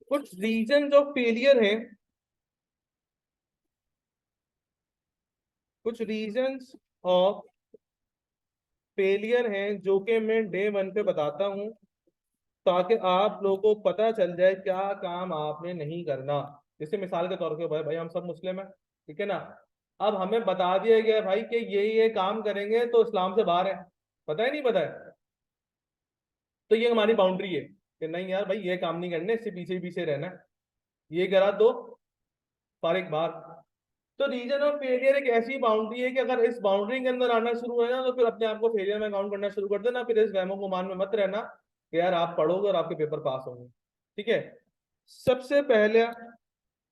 Speaker 1: कुछ रीजन ऑफ फेलियर हैं, कुछ रीजंस ऑफ फेलियर हैं जो कि मैं डे 1 पे बताता हूं, ताकि आप लोगों को पता चल जाए क्या काम आपने नहीं करना। जैसे मिसाल के तौर पे भाई भाई हम सब मुस्लिम हैं, ठीक है ना। अब हमें बता दिया गया भाई कि ये काम करेंगे तो इस्लाम से बाहर है, पता है नहीं पता है, तो ये हमारी बाउंड्री है कि नहीं यार भाई ये काम नहीं करने, इससे पीछे पीछे रहना है, ये करा दो फारिग बाहर। तो रीजन ऑफ फेलियर एक ऐसी बाउंड्री है कि अगर इस बाउंड्री के अंदर आना शुरू है ना, तो फिर अपने आप को फेलियर में काउंट करना शुरू कर देना, फिर इस वहमों को मान में मत रहना कि यार आप पढ़ोगे और आपके पेपर पास होंगे। ठीक है। सबसे पहले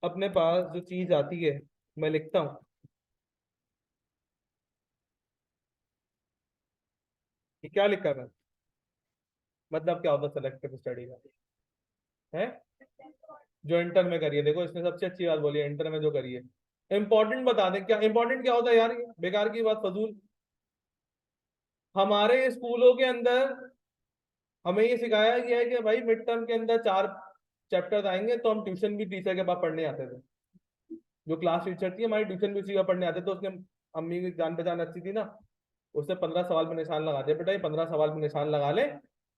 Speaker 1: अपने पास जो चीज आती है, मैं लिखता हूँ कि क्या लिखा है, मतलब क्या होता है सेलेक्टिव स्टडी का है। जो इंटर में करिए, देखो इसने सबसे अच्छी बात बोली है, इंटर में जो करिए। इंपॉर्टेंट बता दें क्या इंपॉर्टेंट क्या होता है यार, ये बेकार की बात, फजूल। हमारे स्कूलों के अंदर हमें ये सिखाया गया है कि भाई मिड टर्म के अंदर 4 चैप्टर आएंगे, तो हम ट्यूशन भी टीचर के पास पढ़ने आते थे। जो क्लास टीचर थी हमारी, ट्यूशन भी उसी का पढ़ने आते थे, उसने अम्मी की जान पहचान अच्छी थी ना, उसने 15 सवाल में निशान लगा दिया, बेटा ये 15 सवाल में निशान लगा ले,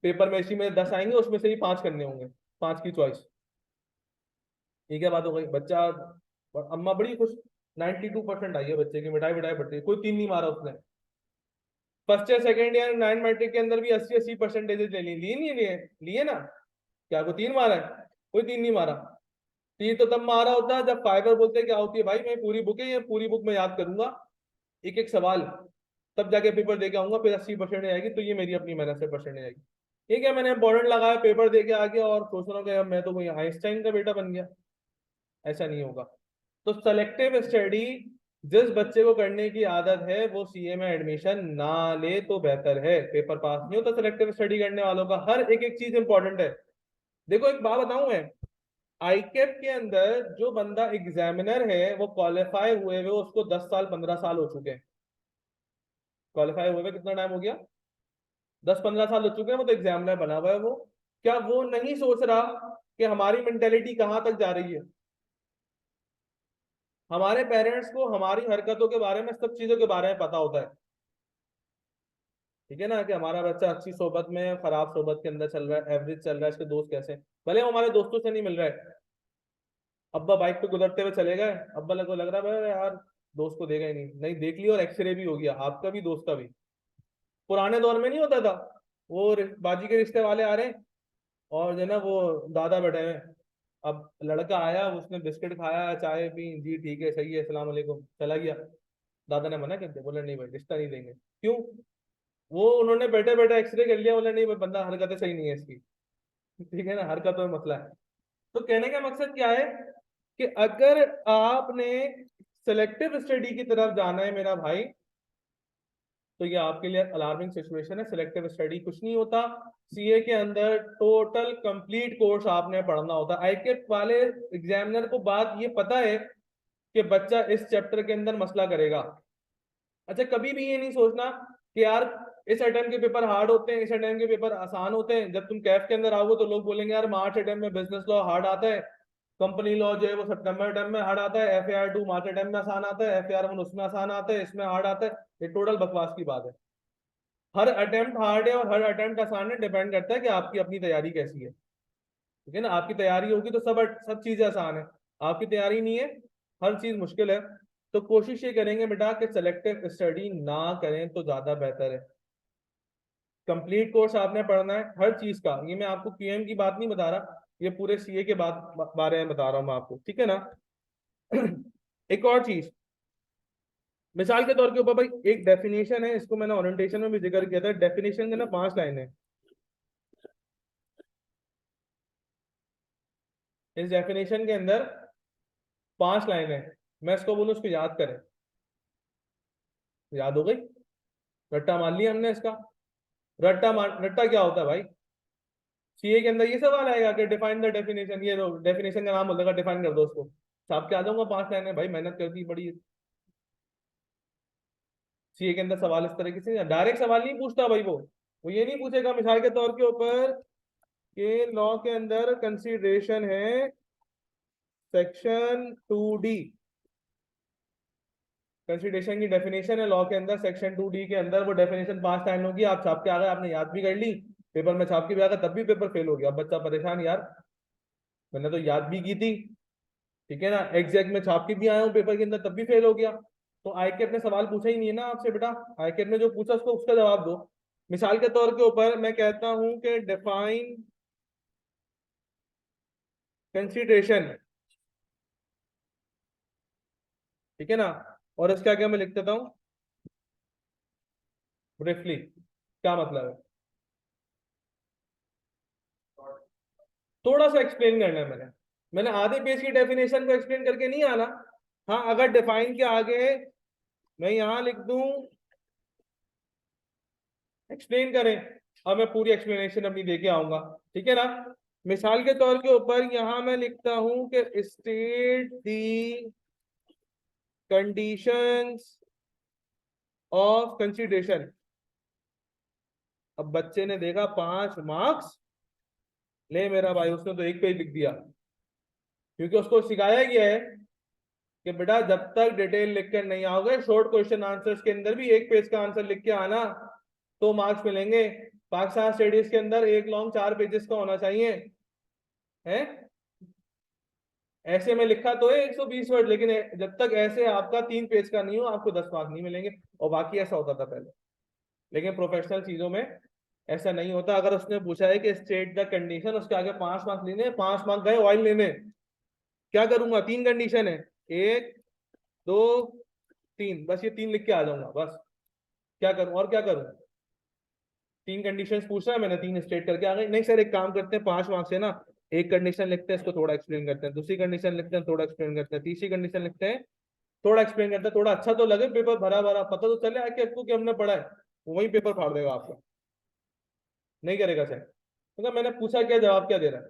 Speaker 1: पेपर में इसी में 10 आएंगे, उसमें से ही 5 करने होंगे, 5 की चॉइस। ये क्या बात हो गई बच्चा। और अम्मा बड़ी खुश, 92% आई है बच्चे की, मिठाई मिठाई बढ़ती है, कोई 3 नहीं मारा उसने। फर्स्ट या सेकंड ईयर 9 मैट्रिक के अंदर भी 80-80 परसेंटेज ले ली, लिए नहीं लिए, लिए ना। क्या कोई 3 मारा है? कोई 3 नहीं मारा। तीर तो तब मारा होता है जब फाइबर बोलते हैं क्या होती है भाई, मैं पूरी बुक है, ये पूरी बुक में याद करूंगा एक एक सवाल, तब जाके पेपर दे के आऊंगा, फिर 80% आएगी, तो ये मेरी अपनी मेहनत से परसेंटेज आएगी। ठीक है, मैंने इंपॉर्टेंट लगाया, पेपर दे के आ गया और सोच रहा हूँ कि अब मैं तो कोई आइंस्टाइन का बेटा बन गया। ऐसा नहीं होगा। तो सेलेक्टिव स्टडी जिस बच्चे को करने की आदत है वो सीए में एडमिशन ना ले तो बेहतर है। पेपर पास नहीं होता सेलेक्टिव स्टडी करने वालों का, हर एक एक चीज इंपॉर्टेंट है। देखो एक बात बताऊं मैं, आईकेप के अंदर जो बंदा एग्जामिनर है वो क्वालिफाई हुए हुए उसको 10 साल 15 साल हो चुके हैं। क्वालिफाई हुए हुए कितना टाइम हो गया, 10-15 साल हो चुके हैं, वो तो एग्जामिनर बना हुआ है वो। क्या वो नहीं सोच रहा कि हमारी मेंटेलिटी कहाँ तक जा रही है। हमारे पेरेंट्स को हमारी हरकतों के बारे में, सब चीजों के बारे में पता होता है। ठीक है ना, कि हमारा बच्चा अच्छी सोबत में खराब सोबत के अंदर चल रहा है, एवरेज चल रहा है, इसके दोस्त कैसे हैं। भले वो हमारे दोस्तों से नहीं मिल रहा है, अब्बा बाइक पे गुजरते हुए चले गए, अब्बा को लग रहा है यार दोस्त को देगा ही नहीं, नहीं देख लिया और एक्सरे भी हो गया आपका भी दोस्त का भी। पुराने दौर में नहीं होता था, वो बाजी के रिश्ते वाले आ रहे हैं और जो है ना वो दादा बैठे हैं, अब लड़का आया, उसने बिस्किट खाया, चाय पी, जी ठीक है सही है अस्सलाम वालेकुम, चला गया। दादा ने मना कर दिया, बोले नहीं भाई रिश्ता नहीं देंगे। क्यों? वो उन्होंने बैठे बैठे एक्सरे कर लिया, बोले नहीं भाई बंदा हरकतें सही नहीं है इसकी। ठीक है ना, हरकतों में मसला है। तो कहने का मकसद क्या है कि अगर आपने सेलेक्टिव स्टडी की तरफ जाना है मेरा भाई, तो ये आपके लिए अलार्मिंग सिचुएशन है। सिलेक्टिव स्टडी कुछ नहीं होता, सीए के अंदर टोटल कंप्लीट कोर्स आपने पढ़ना होता है। आईकेट वाले एग्जामिनर को बात ये पता है कि बच्चा इस चैप्टर के अंदर मसला करेगा। अच्छा, कभी भी ये नहीं सोचना कि यार इस अटेम्प्ट के पेपर हार्ड होते हैं, इस अटेम्प्ट के पेपर आसान होते हैं। जब तुम कैफ के अंदर आओगे तो लोग बोलेंगे यार मार्च अटेम्प्ट में बिजनेस लॉ हार्ड आता है, कंपनी लॉ जो है वो सितंबर अटेम्प्ट में हार्ड आता है, FAR 2 मार्च अटेम्प्ट में आसान आता है, FAR 1 उसमें आसान आता है, इसमें हार्ड आता है। ये टोटल बकवास की बात है। हर अटेम्प्ट हार्ड है और हर अटेम्प्ट आसान है, डिपेंड करता है कि आपकी अपनी तैयारी कैसी है। ठीक है ना, आपकी तैयारी होगी तो सब सब चीजें आसान है। आपकी तैयारी नहीं है, हर चीज मुश्किल है। तो कोशिश ये करेंगे बेटा कि सेलेक्टिव स्टडी ना करें तो ज्यादा बेहतर है। कंप्लीट कोर्स आपने पढ़ना है हर चीज का। ये मैं आपको क्यूएम की बात नहीं बता रहा, ये पूरे सीए के बारे में बता रहा हूँ मैं आपको, ठीक है ना। एक और चीज, मिसाल के तौर के ऊपर भाई एक डेफिनेशन है, इसको मैंने ओरिएंटेशन में भी जिक्र किया था। डेफिनेशन के ना 5 लाइन है। इस डेफिनेशन के अंदर 5 लाइन है। मैं इसको बोलूँ उसको याद करें, याद हो गई? रट्टा मान लिया हमने इसका। रट्टा क्या होता है भाई? सीए के अंदर ये सवाल आएगा कि डिफाइन द डेफिनेशन, ये डेफिनेशन का नाम बोलेगा, डिफाइन कर दो उसको। छाप के आ जाऊंगा 5 लाइन है भाई, मेहनत करती बड़ी। सीए के अंदर सवाल इस तरीके से डायरेक्ट सवाल नहीं पूछता भाई। वो ये नहीं पूछेगा मिसाल के तौर के ऊपर कि लॉ के अंदर कंसीडरेशन है सेक्शन 2D। कंसीडरेशन की डेफिनेशन है लॉ के अंदर सेक्शन 2D के अंदर। वो डेफिनेशन 5 लाइनों की, आप छाप के आ गए, आपने याद भी कर ली, पेपर में छाप के भी आ गया, तब भी पेपर फेल हो गया। अब बच्चा परेशान, यार मैंने तो याद भी की थी, ठीक है ना, एग्जैक्ट में छाप के भी आया हूँ पेपर के अंदर, तब भी फेल हो गया। तो आईकेट ने सवाल पूछा ही नहीं है ना आपसे बेटा। आईकेट ने जो पूछा उसको उसका जवाब दो। मिसाल के तौर के ऊपर मैं कहता हूं कि डिफाइन कंसीडरेशन, ठीक है ना, और इसका क्या मैं लिख देता हूं ब्रीफली, क्या मतलब है, थोड़ा सा एक्सप्लेन करना है। मैंने मैंने आधे पेज की डेफिनेशन को एक्सप्लेन करके नहीं आना। हाँ, अगर डिफाइन के आगे मैं यहां लिख दूं एक्सप्लेन करें, अब मैं पूरी एक्सप्लेनेशन अपनी देके आऊंगा, ठीक है ना। मिसाल के तौर के ऊपर यहां मैं लिखता हूं कि state the conditions of consideration. अब बच्चे ने देखा 5 मार्क्स, ले मेरा भाई उसने तो एक पेज लिख दिया, क्योंकि उसको सिखाया गया है कि बेटा जब तक डिटेल लिख कर नहीं आओगे, शॉर्ट क्वेश्चन आंसर्स के अंदर भी एक पेज का आंसर लिख के आना तो मार्क्स मिलेंगे। पाकिस्तान स्टडीज के अंदर एक लॉन्ग 4 पेजेस का होना चाहिए है। ऐसे में लिखा तो है 120 वर्ड, लेकिन जब तक ऐसे आपका 3 पेज का नहीं हो आपको 10 मार्क्स नहीं मिलेंगे। और बाकी ऐसा होता था पहले, लेकिन प्रोफेशनल चीजों में ऐसा नहीं होता। अगर उसने पूछा है कि स्टेट द कंडीशन, उसके आगे 5 मार्क्स लेने, 5 मार्क्स गए ऑयल लेने, क्या करूंगा? 3 कंडीशन है, 1 2 3, बस ये 3 लिख के आ जाऊंगा बस। क्या करूं और क्या करूं? 3 कंडीशंस पूछ रहा है, मैंने 3 स्टेट करके आ गए। नहीं सर, एक काम करते हैं, 5 मार्क्स है ना, एक कंडीशन लिखते हैं, इसको थोड़ा एक्सप्लेन करते हैं, दूसरी कंडीशन लिखते हैं, थोड़ा एक्सप्लेन करते हैं, तीसरी कंडीशन लिखते हैं, थोड़ा एक्सप्लेन करते हैं, थोड़ा अच्छा तो लगे, पेपर भरा भरा पता तो चले आके आपको कि हमने पढ़ा है। वही पेपर फाड़ देगा आपका, नहीं करेगा सर, तो मैंने पूछा क्या, जवाब क्या दे रहा है।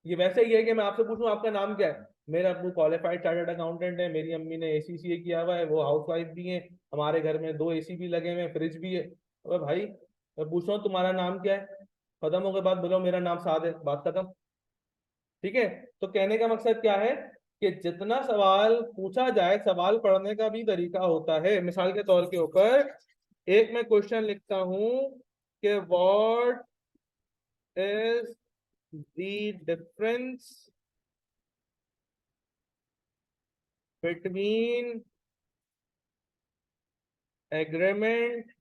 Speaker 1: ये वैसे ही है कि मैं आपसे पूछूं आपका नाम क्या है, मेरा अब्बू क्वालिफाइड चार्टर्ड अकाउंटेंट है, मेरी अम्मी ने ACCA किया हुआ है, वो हाउस वाइफ भी है, हमारे घर में 2 AC भी लगे हुए हैं, फ्रिज भी है। अबे भाई, मैं पूछ रहा हूँ तुम्हारा नाम क्या है, खत्म हो गए बात, बोलो मेरा नाम साद है, बात खत्म। ठीक है, तो कहने का मकसद क्या है कि जितना सवाल पूछा जाए, सवाल पढ़ने का भी तरीका होता है। मिसाल के तौर के ऊपर एक मैं क्वेश्चन लिखता हूं कि what is the difference between agreement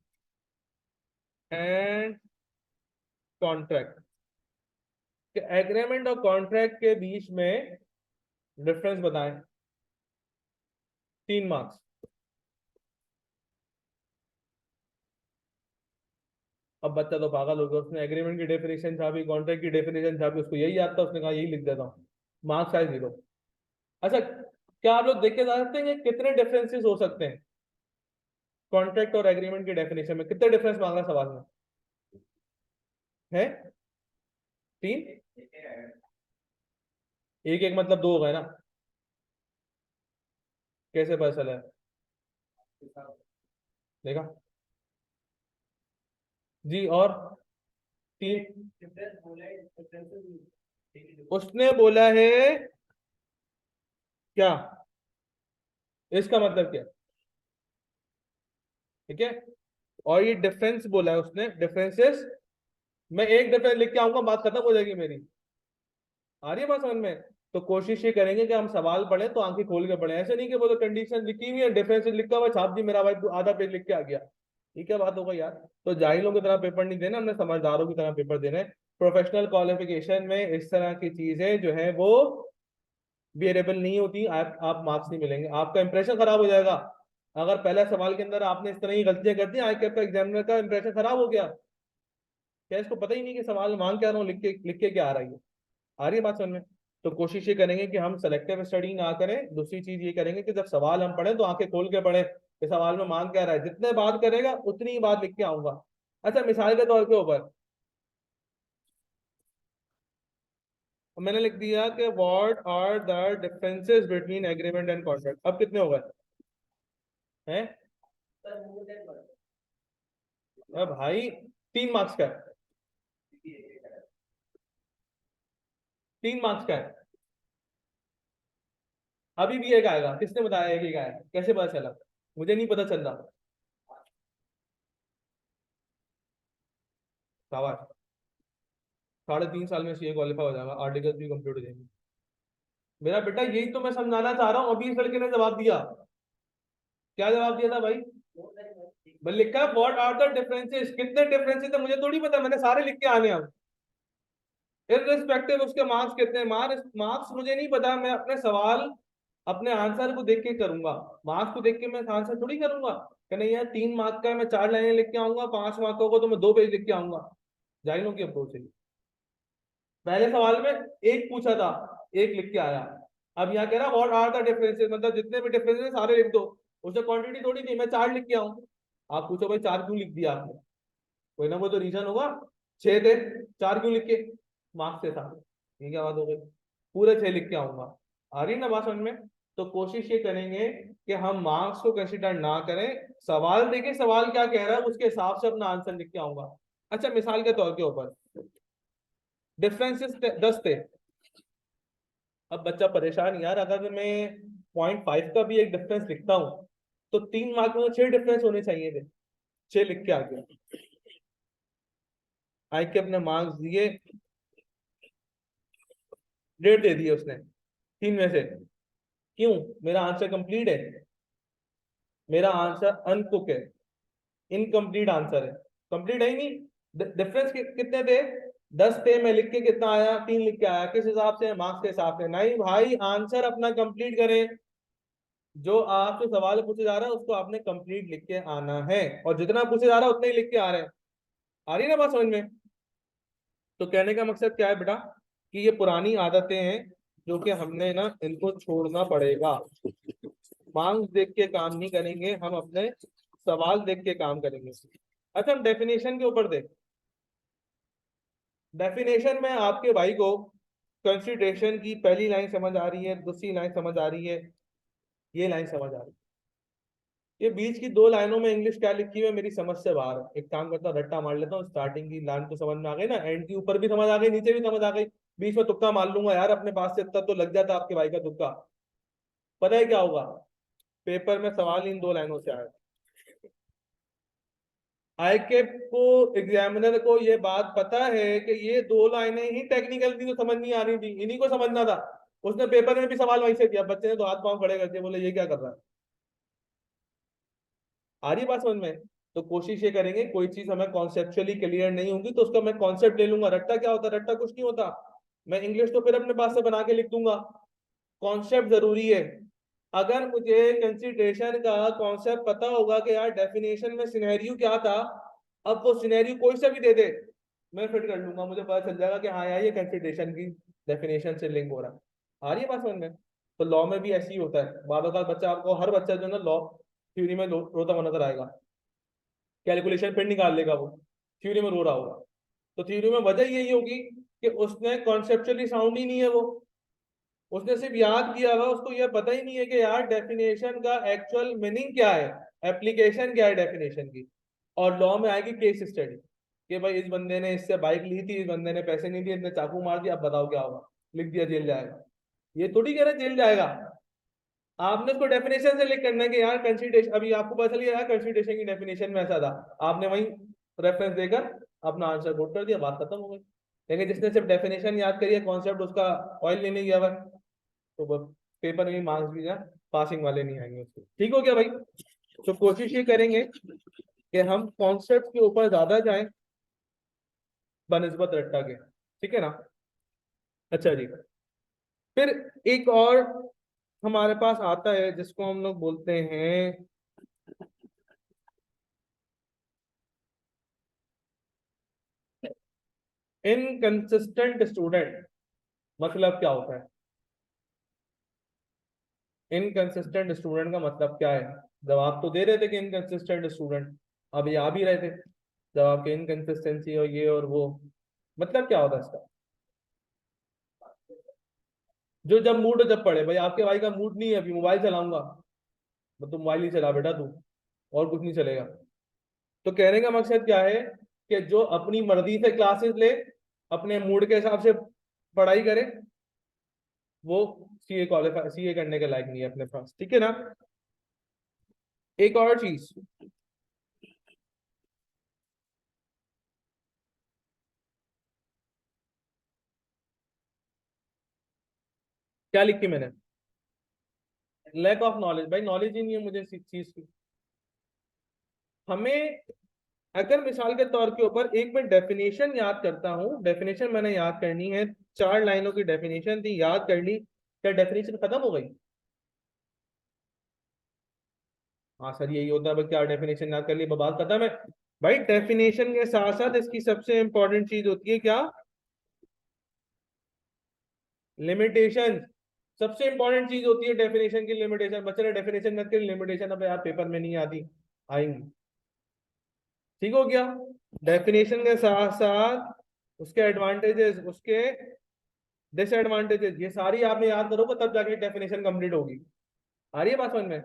Speaker 1: and contract. कि एग्रीमेंट और कॉन्ट्रैक्ट के बीच में डिफरेंस बताएं। 3 मार्क्स। अब बच्चा तो पागल हो गया, उसने एग्रीमेंट की डेफिनेशन छापी, कॉन्ट्रैक्ट की डेफिनेशन छापी, उसको यही याद था, उसने कहा यही लिख देता हूँ, मार्क्स आए 0। अच्छा, क्या आप लोग देख के जा सकते हैं कि कितने डिफरेंसेस हो सकते हैं? कॉन्ट्रैक्ट और एग्रीमेंट की डेफिनेशन में कितने डिफरेंस मांग रहा है सवाल में? है 3, एक एक मतलब 2 हो गए ना? कैसे पता चला है? देखा जी। और 3 उसने बोला है क्या? इसका मतलब क्या? ठीक है। और ये डिफरेंस बोला है उसने, डिफरेंसेस। मैं एक डिफरेंस लिख के आऊंगा, बात खत्म हो जाएगी मेरी। आ रही है बात समझ में? तो कोशिश ये करेंगे कि हम सवाल पढ़े तो आंखें खोल के पढ़े, ऐसे नहीं कि वो तो कंडीशन लिखी हुई है, डिफरेंस लिखा हुआ छाप दी, मेरा भाई आधा पेज लिख के आ गया। ये क्या बात होगा यार? तो जाहिलों की तरह पेपर नहीं देना, हमने समझदारों की तरह पेपर देने। प्रोफेशनल क्वालिफिकेशन में इस तरह की चीजें जो है वो वेरिएबल नहीं होती। आप मार्क्स नहीं मिलेंगे, आपका इंप्रेशन खराब हो जाएगा। अगर पहले सवाल के अंदर आपने इस तरह की गलतियां कर दी, आई कैप का एग्जामिनर का इंप्रेशन खराब हो गया। क्या इसको पता ही नहीं कि सवाल मांग क्या रहा हूँ, लिख के क्या आ रही है? आ रही है बात समझ में? तो कोशिश ये करेंगे कि हम सेलेक्टिव स्टडी ना करें। दूसरी चीज ये करेंगे कि जब सवाल हम पढ़ें तो आंखें खोल के पढ़ें कि सवाल में मांग क्या रहा है। जितने बात करेगा उतनी ही बात लिख के आऊंगा। अच्छा, मिसाल के तौर के ऊपर मैंने लिख दिया कि what are the differences between agreement and contract. अब कितने हो गए हैं? अब भाई 3 मार्क्स का है। 3 मार्क्स का है। अभी भी एक आएगा, किसने बताया एक आएगा? कैसे पता चला? मुझे नहीं पता चल रहा। शाबाश। 3.5 साल में सीए क्वालिफाई हो जाएगा, आर्टिकल भी कंप्लीट हो जाएंगे। मेरा बेटा यही तो मैं समझाना चाह रहा हूँ, अभी इस लड़के ने जवाब दिया। क्या जवाब दिया था भाई? मैं लिखा व्हाट आर द डिफरेंसेस, कितने डिफरेंसेस है मुझे थोड़ी पता, मैंने सारे लिख के आने हैं। इररिस्पेक्टिव उसके मार्क्स कितने, मार्क्स मुझे नहीं पता, मैं अपने सवाल अपने आंसर को देख के करूंगा। मार्क्स को देख के मैं आंसर थोड़ी करूंगा कि नहीं यार 3 मार्क का मैं 4 लाइनें लिख के आऊंगा, 5 मार्कों को तो मैं 2 पेज लिख के आऊंगा। जाहिलों की अप्रोच है। पहले सवाल में एक पूछा था, एक लिख के आया। अब यहाँ कह रहा व्हाट आर द डिफरेंसेस, मतलब जितने भी डिफरेंसेस सारे लिख दो। उसे क्वांटिटी थोड़ी थी मैं 4 लिख के आऊं। आप पूछो भाई 4 क्यों लिख दिया आपने? कोई ना कोई तो रीजन होगा। 6 थे, 4 क्यों लिख के? मार्क्स से था। ये क्या बात हो गई? पूरे 6 लिख के आऊंगा। आ रही है ना बात समझ में? तो कोशिश ये करेंगे कि हम मार्क्स को कंसिडर ना करें। सवाल देखें, सवाल क्या कह रहा है उसके हिसाब से अपना आंसर लिख के आऊंगा। अच्छा, मिसाल के तौर के ऊपर डिफरेंसेस 10 थे। अब बच्चा परेशान, यार अगर मैं 0.5 का भी एक डिफरेंस लिखता हूँ तो 3 मार्क में तो 6 डिफरेंस होने चाहिए थे। 6 लिख के आ गया। आई के अपने मार्क्स दिए, 1.5 दे दिए उसने 3 में से। क्यों? मेरा आंसर कंप्लीट है, मेरा आंसर अनकुक है, इनकम्प्लीट आंसर है। कंप्लीट है ही नहीं। डिफरेंस कितने थे? 10 थे, मैं लिख के कितना आया? 3 लिख के आया। किस हिसाब से? मार्क्स के हिसाब से नहीं भाई, आंसर अपना कंप्लीट करें। जो आपसे सवाल पूछे जा रहा है उसको आपने कंप्लीट लिख के आना है, और जितना पूछे जा रहा है उतना ही लिख के आ रहे हैं। आ रही है ना बात समझ में? तो कहने का मकसद क्या है बेटा, कि ये पुरानी आदतें हैं जो कि हमने ना इनको छोड़ना पड़ेगा। मार्क्स देख के काम नहीं करेंगे, हम अपने सवाल देख के काम करेंगे। अच्छा, हम डेफिनेशन के ऊपर देख। डेफिनेशन में आपके भाई को कंसिडरेशन की पहली लाइन समझ आ रही है, दूसरी लाइन समझ आ रही है, ये लाइन समझ आ रही है। ये बीच की 2 लाइनों में इंग्लिश क्या लिखी हुई है मेरी समझ से बाहर है। एक काम करता हूँ, रट्टा मार लेता हूँ। स्टार्टिंग की लाइन तो समझ में आ गई ना, एंड की ऊपर भी समझ आ गई, नीचे भी समझ आ गई। बीच में तुक्का मार लूंगा यार, अपने पास से इतना तो लग जाता आपके भाई का तुक्का। पता है क्या होगा? पेपर में सवाल इन 2 लाइनों से आया। आईके को, एग्जामिनर को ये बात पता है कि ये 2 लाइनें ही टेक्निकल थी, तो समझ नहीं आ रही थी, इन्हीं को समझना था। उसने पेपर में भी सवाल वहीं से किया, बच्चे ने तो हाथ पांव खड़े करके बोले ये क्या कर रहा है। आ रही बात समझ में? तो कोशिश ये करेंगे, कोई चीज हमें कॉन्सेप्चुअली क्लियर नहीं होगी तो उसका मैं कॉन्सेप्ट ले लूंगा। रट्टा क्या होता है? रट्टा कुछ नहीं होता। मैं इंग्लिश तो फिर अपने पास से बना के लिख दूंगा। कॉन्सेप्ट जरूरी है। अगर मुझे कंसिडरेशन का कॉन्सेप्ट पता होगा कि यार डेफिनेशन में सिनेरियो क्या था, अब वो सिनेरियो कोई सा भी दे दे, मैं फिट कर लूंगा। मुझे पता चल जाएगा कि हाँ यार ये कंसिडरेशन की डेफिनेशन से लिंक हो रहा है। आ रही है बात समझ में? तो लॉ में भी ऐसे ही होता है। बाद बच्चा आपको, हर बच्चा जो है ना लॉ थ्योरी में रोता हुआ नजर आएगा, कैलकुलेशन फिर निकाल लेगा वो, थ्योरी में रो रहा होगा। तो थ्योरी में वजह यही होगी कि उसने कॉन्सेप्चुअली साउंड ही नहीं है वो, उसने सिर्फ याद किया हुआ, उसको यह पता ही नहीं है कि यार डेफिनेशन का एक्चुअल मीनिंग क्या है, एप्लीकेशन क्या है डेफिनेशन की। और लॉ में आएगी केस स्टडी कि भाई इस बंदे ने इससे बाइक ली थी, इस बंदे ने पैसे नहीं दिए, इसने चाकू मार दिया, अब बताओ क्या होगा, लिख दिया जेल जाएगा। ये थोड़ी कह रहा है जेल जाएगा, आपने उसको डेफिनेशन से लिख करना है कि यार कंसिडरेशन, अभी आपको पता चल गया कंसिडरेशन की डेफिनेशन में ऐसा था, आपने वही रेफरेंस देकर अपना आंसर कोट कर दिया, बात खत्म हो गई। लेकिन जिसने सिर्फ डेफिनेशन याद करी है, कॉन्सेप्ट उसका ऑयल लेने गया हुआ है, तो वो पेपर में मार्क्स भी ना पासिंग वाले नहीं आएंगे उसके। ठीक हो गया भाई? तो कोशिश ये करेंगे कि हम कॉन्सेप्ट के ऊपर ज्यादा जाएं बनिस्बत रट्टा के, ठीक है ना? अच्छा जी, फिर एक और हमारे पास आता है जिसको हम लोग बोलते हैं इनकंसिस्टेंट स्टूडेंट। मतलब क्या होता है इनकंसिस्टेंट स्टूडेंट? का मतलब क्या है? जवाब तो दे रहे थे कि इनकंसिस्टेंट स्टूडेंट, अब ये आ भी रहे थे जवाब के, इनकंसिस्टेंसी और ये और वो। मतलब क्या होता है इसका? जो जब मूड जब पड़े, भाई आपके भाई का मूड नहीं है अभी मोबाइल चलाऊंगा, तो मोबाइल ही चला बेटा तू, और कुछ नहीं चलेगा। तो कहने का मकसद क्या है कि जो अपनी मर्जी से क्लासेस ले, अपने मूड के हिसाब से पढ़ाई करे, वो सीए क्वालिफाई, सीए करने के लायक नहीं है अपने पास, ठीक है ना? एक और चीज, क्या लिखी मैंने? Lack of knowledge. भाई नॉलेज ही नहीं है मुझे इस चीज की। हमें अगर मिसाल के तौर के ऊपर एक मैं डेफिनेशन याद करता हूँ, डेफिनेशन मैंने याद करनी है, 4 लाइनों की डेफिनेशन थी, याद कर ली, क्या डेफिनेशन खत्म हो गई? हाँ सर यही होता है भाई, क्या डेफिनेशन याद कर ली बात खत्म है? भाई डेफिनेशन के साथ साथ इसकी सबसे इंपॉर्टेंट चीज होती है क्या? लिमिटेशन। सबसे इंपॉर्टेंट चीज होती है डेफिनेशन की लिमिटेशन। बच्चे ने डेफिनेशन मत कर, लिमिटेशन अब यार पेपर में नहीं आती, आएंगी। ठीक हो गया? डेफिनेशन के साथ साथ उसके एडवांटेजेस, उसके डिसएडवांटेजेस, ये सारी आपने याद करोगे तब जाके डेफिनेशन कंप्लीट होगी। आ रही है बात समझ में?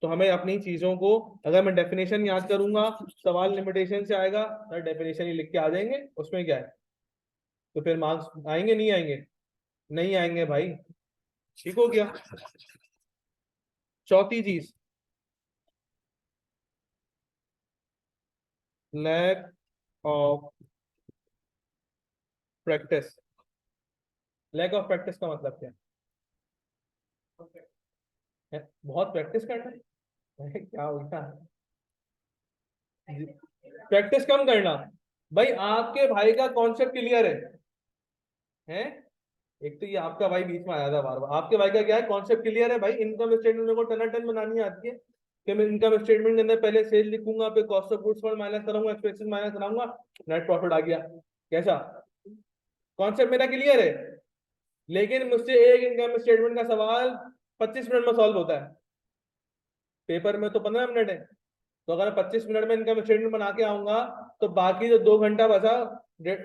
Speaker 1: तो हमें अपनी चीजों को, अगर मैं डेफिनेशन याद करूंगा, सवाल लिमिटेशन से आएगा, तो डेफिनेशन ही लिख के आ जाएंगे, उसमें क्या है? तो फिर मार्क्स आएंगे नहीं आएंगे? नहीं आएंगे भाई। ठीक हो गया? चौथी चीज, lack of practice. Lack of practice का मतलब क्या है? बहुत प्रैक्टिस करना है? क्या उल्टा है? प्रैक्टिस कम करना। भाई आपके भाई का कॉन्सेप्ट क्लियर है? एक तो ये आपका भाई बीच में आया था बार बार, आपके भाई का क्या है, कॉन्सेप्ट क्लियर है भाई, इनकम स्टेटमेंट मेरे को टन टन बनानी आती है कि मैं इनकम स्टेटमेंट के अंदर पहले सेल लिखूंगा, फिर कॉस्ट ऑफ गुड्स पर माइनस करूंगा, एक्सपेंसेस माइनस कराऊंगा, नेट प्रॉफिट आ गया। कैसा? कॉन्सेप्ट मेरा क्लियर है, लेकिन मुझसे एक इनकम स्टेटमेंट का सवाल 25 मिनट में सॉल्व होता है, पेपर में तो 15 मिनट है। तो अगर 25 मिनट में इनकम स्टेटमेंट बना के आऊंगा, तो बाकी जो 2 घंटा बचा,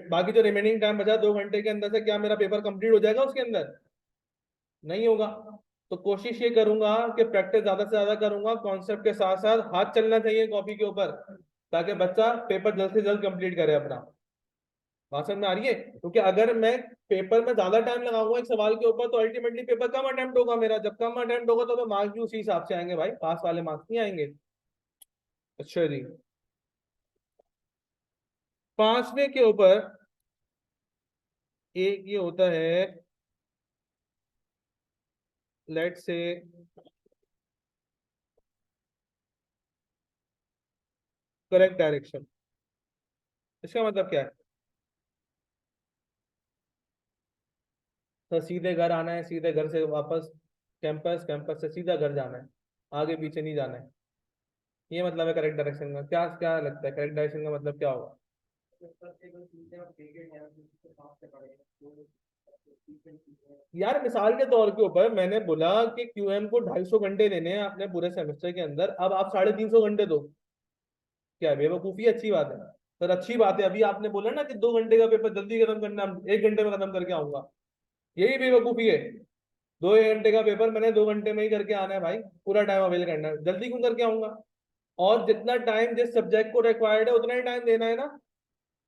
Speaker 1: बाकी जो रिमेनिंग टाइम बचा 2 घंटे के अंदर से, क्या मेरा पेपर कंप्लीट हो जाएगा उसके अंदर? नहीं होगा। तो कोशिश ये करूंगा कि प्रैक्टिस ज्यादा से ज्यादा करूंगा, कॉन्सेप्ट के साथ साथ हाथ चलना चाहिए कॉपी के ऊपर, ताकि बच्चा पेपर जल्द से जल्द कंप्लीट करे अपना। बात समझ में आ रही है? क्योंकि अगर मैं पेपर में ज्यादा टाइम लगाऊंगा एक सवाल के ऊपर, तो अल्टीमेटली पेपर कम अटेम्प्ट होगा मेरा, जब कम अटेम्प्ट होगा तो मार्क्स भी उसी हिसाब से आएंगे भाई, पास वाले मार्क्स नहीं आएंगे। अच्छा जी, पांचवे के ऊपर एक ये होता है, लेट से करेक्ट डायरेक्शन। इसका मतलब क्या है? तो सीधे घर आना है, सीधे घर से वापस कैंपस, कैंपस से सीधा घर जाना है, आगे पीछे नहीं जाना है, ये मतलब है करेक्ट डायरेक्शन का। क्या क्या लगता है करेक्ट डायरेक्शन का मतलब क्या होगा? यार मिसाल के तौर के ऊपर मैंने बोला कि क्यूएम को 250 घंटे देने हैं अपने पूरे सेमेस्टर के अंदर, अब आप 350 घंटे दो। क्या है, बेवकूफी है, अच्छी बात है? सर अच्छी बात है, अभी आपने बोला ना कि 2 घंटे का पेपर जल्दी खत्म करना, 1 घंटे में खत्म करके आऊंगा। यही बेवकूफी है। 2 घंटे का पेपर मैंने 2 घंटे में ही करके आना है भाई, पूरा टाइम अवेल करना है, जल्दी क्यों करके आऊंगा? और जितना टाइम जिस सब्जेक्ट को रिक्वायर्ड है उतना ही टाइम देना है ना।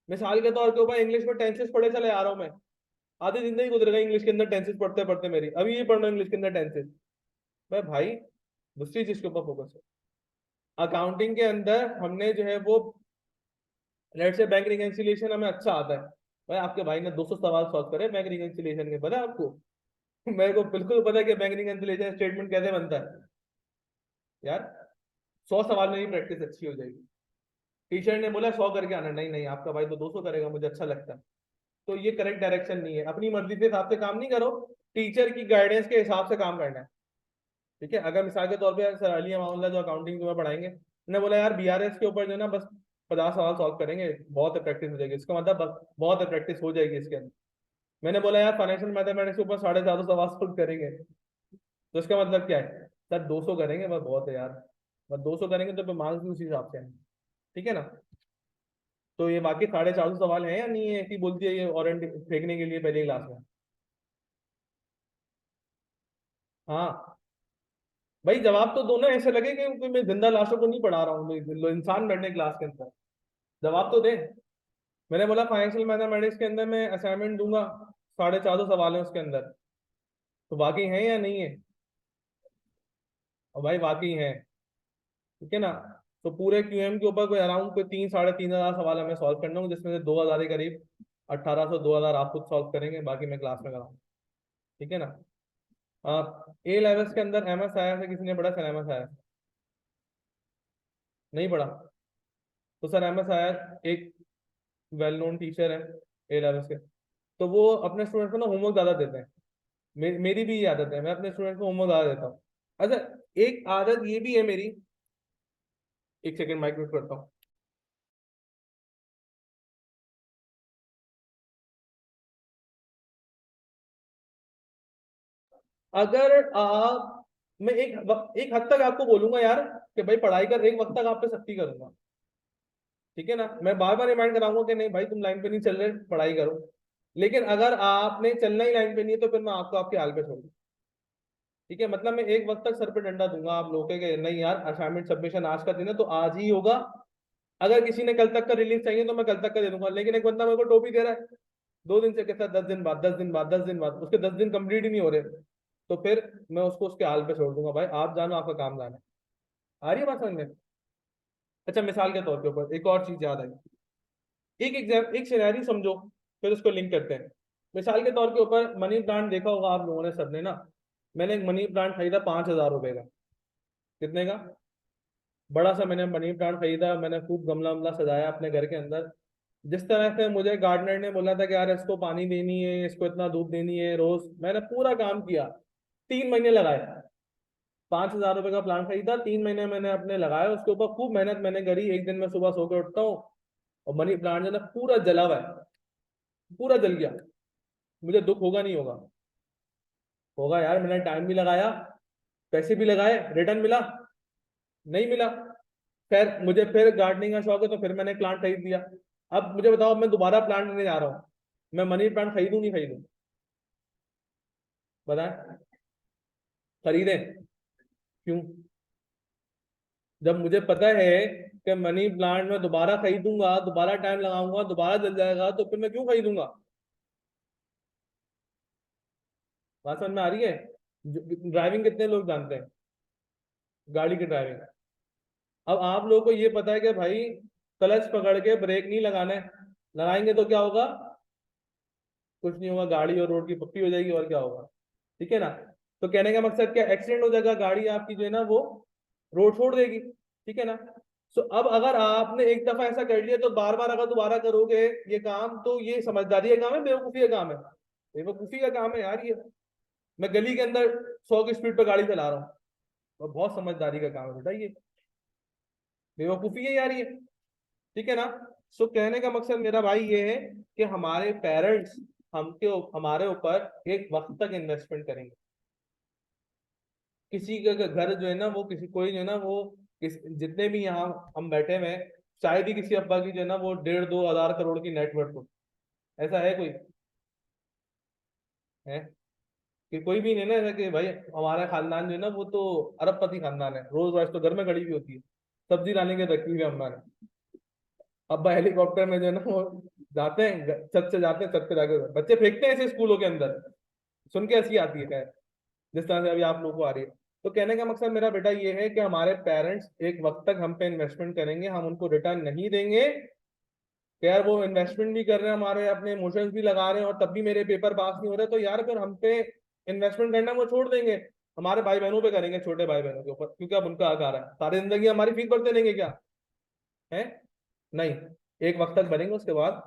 Speaker 1: मिसाल के तौर के ऊपर इंग्लिश में टेंसेस पढ़े चले आ रहा हूँ मैं, आधी जिंदगी गुजर गई इंग्लिश के अंदर टेंसेस पढ़ते पढ़ते मेरी, अभी ये पढ़ रहा हूँ इंग्लिश के अंदर टेंसेस। मैं भाई दूसरी चीज के ऊपर फोकस है। अकाउंटिंग के अंदर हमने जो है वो, लेट से बैंक रिकंसिलिएशन हमें अच्छा आता है। भाई आपके भाई ने 200 सवाल सॉल्व करे बैंक रिकंसिलिएशन के, पता है आपको? मेरे को बिल्कुल पता है कि बैंक रिकंसिलिएशन स्टेटमेंट कैसे बनता है। यार 100 सवाल में ही प्रैक्टिस अच्छी हो जाएगी। टीचर ने बोला 100 करके आना, नहीं नहीं आपका भाई तो 200 करेगा, मुझे अच्छा लगता है। तो ये करेक्ट डायरेक्शन नहीं है, अपनी मर्जी के हिसाब से काम नहीं करो, टीचर की गाइडेंस के हिसाब से काम करना है। ठीक है, अगर मिसाल के तौर पे सर अली मामला जो अकाउंटिंग में पढ़ाएंगे, उन्होंने बोला यार बीआरएस के ऊपर जो है ना बस 50 सवाल सॉल्व करेंगे, बहुत है प्रैक्टिस हो जाएगी, इसका मतलब बस बहुत है प्रैक्टिस हो जाएगी इसके अंदर। मैंने बोला यार फाइनेंशियल मैथमेटिक्स के ऊपर 450 सवाल सॉल्व करेंगे, तो इसका मतलब क्या है? सर 200 करेंगे बस, बहुत है यार, बस 200 करेंगे तो मार्क्स भी उसी हिसाब से हैं। ठीक है ना? तो ये बाकी 450 सवाल हैं या नहीं है, ऐसी बोलती है ये वारंटी फेंकने के लिए पहली क्लास में। हाँ भाई जवाब तो दो ना, ऐसे लगे कि कोई मैं जिंदा लाशों को नहीं पढ़ा रहा हूँ, इंसान बैठने क्लास के अंदर, जवाब तो दे। मैंने बोला फाइनेंशियल मैथमेटिक्स के अंदर मैं असाइनमेंट दूंगा, 450 सवाल है उसके अंदर, तो वाकई है या नहीं है? और भाई वाकई है। ठीक है ना? तो पूरे क्यूएम के ऊपर कोई अराउंड कोई 3 साढ़े 3 हजार सवाल हमें सॉल्व करना होंगे, जिसमें से 2000 के करीब, 1800 2000 आप खुद सॉल्व करेंगे, बाकी मैं क्लास में कराऊंगा। ठीक है ना? ए लेवल्स के अंदर एमएस आया है, किसी ने पढ़ा सर एमएस आया? नहीं पढ़ा? तो सर एमएस आया एक वेल नोन टीचर है ए लेवल्स के, तो वो अपने स्टूडेंट को ना होमवर्क ज्यादा देते हैं। मेरी भी ये आदत है, मैं अपने स्टूडेंट को होमवर्क ज्यादा देता हूँ। अच्छा एक आदत ये भी है मेरी, एक सेकंड माइक म्यूट करता हूँ। अगर आप, मैं एक हद तक आपको बोलूंगा यार कि भाई पढ़ाई कर, एक वक्त तक आप पे सख्ती करूंगा। ठीक है ना? मैं बार बार रिमाइंड कराऊंगा कि नहीं भाई तुम लाइन पे नहीं चल रहे, पढ़ाई करो। लेकिन अगर आपने चलना ही लाइन पे नहीं है तो फिर मैं आपको आपके हाल पे छोड़ दूँ। ठीक है, मतलब मैं एक वक्त तक सर पे डंडा दूंगा आप लोगों के कि नहीं यार असाइनमेंट सबमिशन आज का दिन है तो आज ही होगा। अगर किसी ने कल तक का रिलीज चाहिए तो मैं कल तक का दे दूंगा, लेकिन एक बंदा मेरे को टोपी दे रहा है 2 दिन से, कहता है 10 दिन बाद, 10 दिन बाद, 10 दिन बाद, उसके 10 दिन कंप्लीट ही नहीं हो रहे, तो फिर मैं उसको उसके हाल पे छोड़ दूंगा, भाई आप जानो आपका काम जाना है। आ रही है बात समझ में? अच्छा मिसाल के तौर के ऊपर एक और चीज याद आई, एक सिनेरियो समझो, फिर उसको लिंक करते हैं। मिसाल के तौर के ऊपर मनी प्लांट देखा होगा आप लोगों ने सबने ना, मैंने एक मनी प्लांट खरीदा 5,000 रुपए का। कितने का? बड़ा सा मैंने मनी प्लांट खरीदा, मैंने खूब गमला वमला सजाया अपने घर के अंदर, जिस तरह से मुझे गार्डनर ने बोला था कि यार इसको पानी देनी है, इसको इतना धूप देनी है रोज, मैंने पूरा काम किया। 3 महीने लगाए। 5,000 रुपए का प्लांट खरीदा, 3 महीने मैंने अपने लगाए उसके ऊपर, खूब मेहनत मैंने करी। एक दिन मैं सुबह सो के उठता हूँ और मनी प्लांट जो है ना पूरा जला हुआ है, पूरा जल गया। मुझे दुख होगा नहीं होगा? होगा यार, मैंने टाइम भी लगाया, पैसे भी लगाए, रिटर्न मिला? नहीं मिला। खैर मुझे फिर गार्डनिंग का शौक है तो फिर मैंने प्लांट खरीद लिया। अब मुझे बताओ मैं दोबारा प्लांट लेने जा रहा हूँ, मैं मनी प्लांट खरीदूं नहीं खरीदूं? बताएं। खरीदें? क्यों? जब मुझे पता है कि मनी प्लांट में दोबारा खरीदूंगा, दोबारा टाइम लगाऊंगा, दोबारा जल जाएगा, तो फिर मैं क्यों खरीदूंगा? बात समझ में आ रही है? ड्राइविंग कितने लोग जानते हैं, गाड़ी की ड्राइविंग? अब आप लोगों को ये पता है कि भाई क्लच पकड़ के ब्रेक नहीं लगाना है, लगाएंगे तो क्या होगा? कुछ नहीं होगा, गाड़ी और रोड की पप्पी हो जाएगी, और क्या होगा? ठीक है ना? तो कहने का मकसद क्या, एक्सीडेंट हो जाएगा, गाड़ी आपकी जो है ना वो रोड छोड़ देगी। ठीक है ना? सो अब अगर आपने एक दफा ऐसा कर लिया तो बार बार अगर दोबारा करोगे ये काम, तो ये समझदारी का काम है बेवकूफी का काम है? बेवकूफी का काम है यार ये। मैं गली के अंदर 100 की स्पीड पर गाड़ी चला रहा हूँ, तो बहुत समझदारी का काम है बेटा ये, बेवकूफी है यार ये। ठीक है ना? सो कहने का मकसद मेरा भाई ये है कि हमारे पेरेंट्स हमारे ऊपर एक वक्त तक इन्वेस्टमेंट करेंगे। किसी का घर जो है ना वो किसी कोई जो है ना वो जितने भी यहाँ हम बैठे हुए हैं, शायद ही किसी अब्बा की जो है ना वो 1.5-2 हज़ार करोड़ की नेटवर्थ हो। ऐसा है कोई? है कि कोई भी नहीं ना ऐसा कि भाई हमारा खानदान जो है ना वो तो अरबपति खानदान है, रोज रॉयस तो घर में खड़ी हुई होती है, सब्जी लाने के रखी हुई है अम्मा ने। अब्बा हेलीकॉप्टर में जो है ना वो जाते हैं, छत से जाते हैं, छत पे जाके बच्चे फेंकते हैं ऐसे स्कूलों के अंदर। सुन के हंसी आती है खैर, जिस तरह से अभी आप लोगों को आ रही है। तो कहने का मकसद मेरा बेटा ये है कि हमारे पेरेंट्स एक वक्त तक हम पे इन्वेस्टमेंट करेंगे, हम उनको रिटर्न नहीं देंगे। कि यार वो इन्वेस्टमेंट भी कर रहे हैं हमारे, अपने इमोशंस भी लगा रहे हैं, और तब भी मेरे पेपर पास नहीं हो रहे, तो यार फिर हम पे इन्वेस्टमेंट करना वो छोड़ देंगे, हमारे भाई बहनों पे करेंगे, छोटे भाई बहनों के ऊपर, क्योंकि अब उनका हक आ रहा है। सारी जिंदगी हमारी फीस भरते रहेंगे क्या? है? नहीं, एक वक्त तक भरेंगे, उसके बाद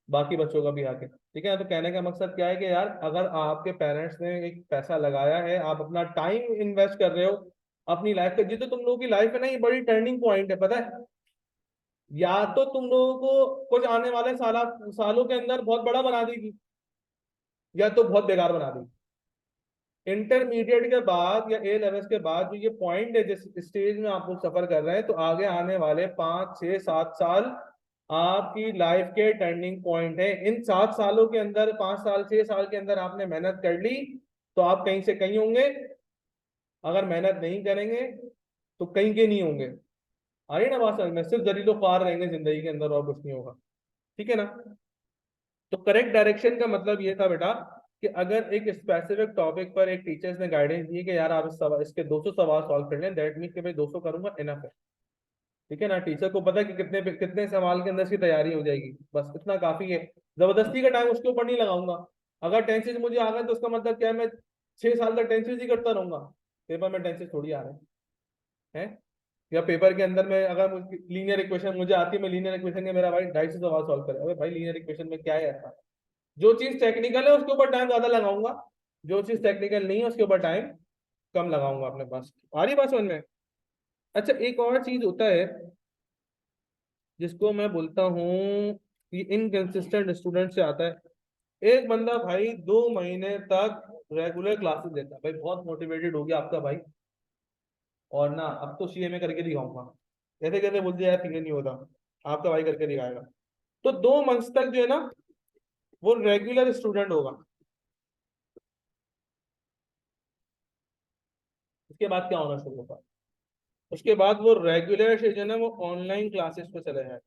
Speaker 1: बाकी बच्चों का भी आके, ठीक है। तो कहने का मकसद क्या है कि यार अगर आपके पेरेंट्स ने एक पैसा लगाया है, आप अपना टाइम इन्वेस्ट कर रहे हो अपनी लाइफ का, जी तो तुम लोगों की लाइफ है ना, ये बड़ी टर्निंग पॉइंट है, पता है। या तो तुम लोगों को कुछ आने वाले सालों के अंदर बहुत बड़ा बना देगी, या तो बहुत बेकार बना देगी। इंटरमीडिएट के बाद या ए लेवल्स के बाद जो ये पॉइंट है, जिस स्टेज में आप लोग सफर कर रहे हैं, तो आगे आने वाले 5 6 7 साल आपकी लाइफ के टर्निंग पॉइंट है। इन 7 सालों के अंदर, 5 साल 6 साल के अंदर आपने मेहनत कर ली तो आप कहीं से कहीं होंगे। अगर मेहनत नहीं करेंगे तो कहीं के नहीं होंगे। आ रही है ना बात समझ में? सिर्फ जलीलो ख्वार रहेंगे जिंदगी के अंदर, और कुछ नहीं होगा। ठीक है ना? तो करेक्ट डायरेक्शन का मतलब ये था बेटा कि अगर एक स्पेसिफिक टॉपिक पर एक टीचर्स ने गाइडेंस दी कि यार आप इसके 200 सवाल सॉल्व कर लें, दैट मीन कि भाई 200 करूंगा इनफ है। ठीक है ना? टीचर को पता है कि कितने सवाल के अंदर इसकी तैयारी हो जाएगी, बस इतना काफी है। जबरदस्ती का टाइम उसके ऊपर नहीं लगाऊंगा। अगर टेंसेज मुझे आ गए तो उसका मतलब क्या है, मैं 6 साल तक टेंसेज ही करता रहूंगा? पेपर में टेंसेज थोड़ी आ रहे हैं। या पेपर के अंदर में अगर लीनियर इक्वेशन मुझे आती है, मैं लीनियर इक्वेशन के मेरा भाई 250 सवाल सॉल्व करे, अरे भाई लीनियर इक्वेशन में क्या है ऐसा? जो चीज टेक्निकल है उसके ऊपर टाइम ज्यादा लगाऊंगा, जो चीज टेक्निकल नहीं है उसके ऊपर टाइम कम लगाऊंगा अपने पास। आ रही बात समझ में? अच्छा, एक और चीज होता है जिसको मैं बोलता हूँ कि इनकंसिस्टेंट स्टूडेंट से आता है। एक बंदा भाई 2 महीने तक रेगुलर क्लासेस लेता है, भाई बहुत मोटिवेटेड हो गया आपका भाई, और ना अब तो सीएमए करके दिखाऊंगा, कैसे कैसे बोल दिया यार, सीए नहीं होता, आपका भाई करके दिखाएगा। तो 2 मंथ तक जो है ना वो रेगुलर स्टूडेंट होगा। उसके बाद क्या होना शुरू होगा? उसके बाद वो रेगुलर से जो है ना वो ऑनलाइन क्लासेस पे चले जाए।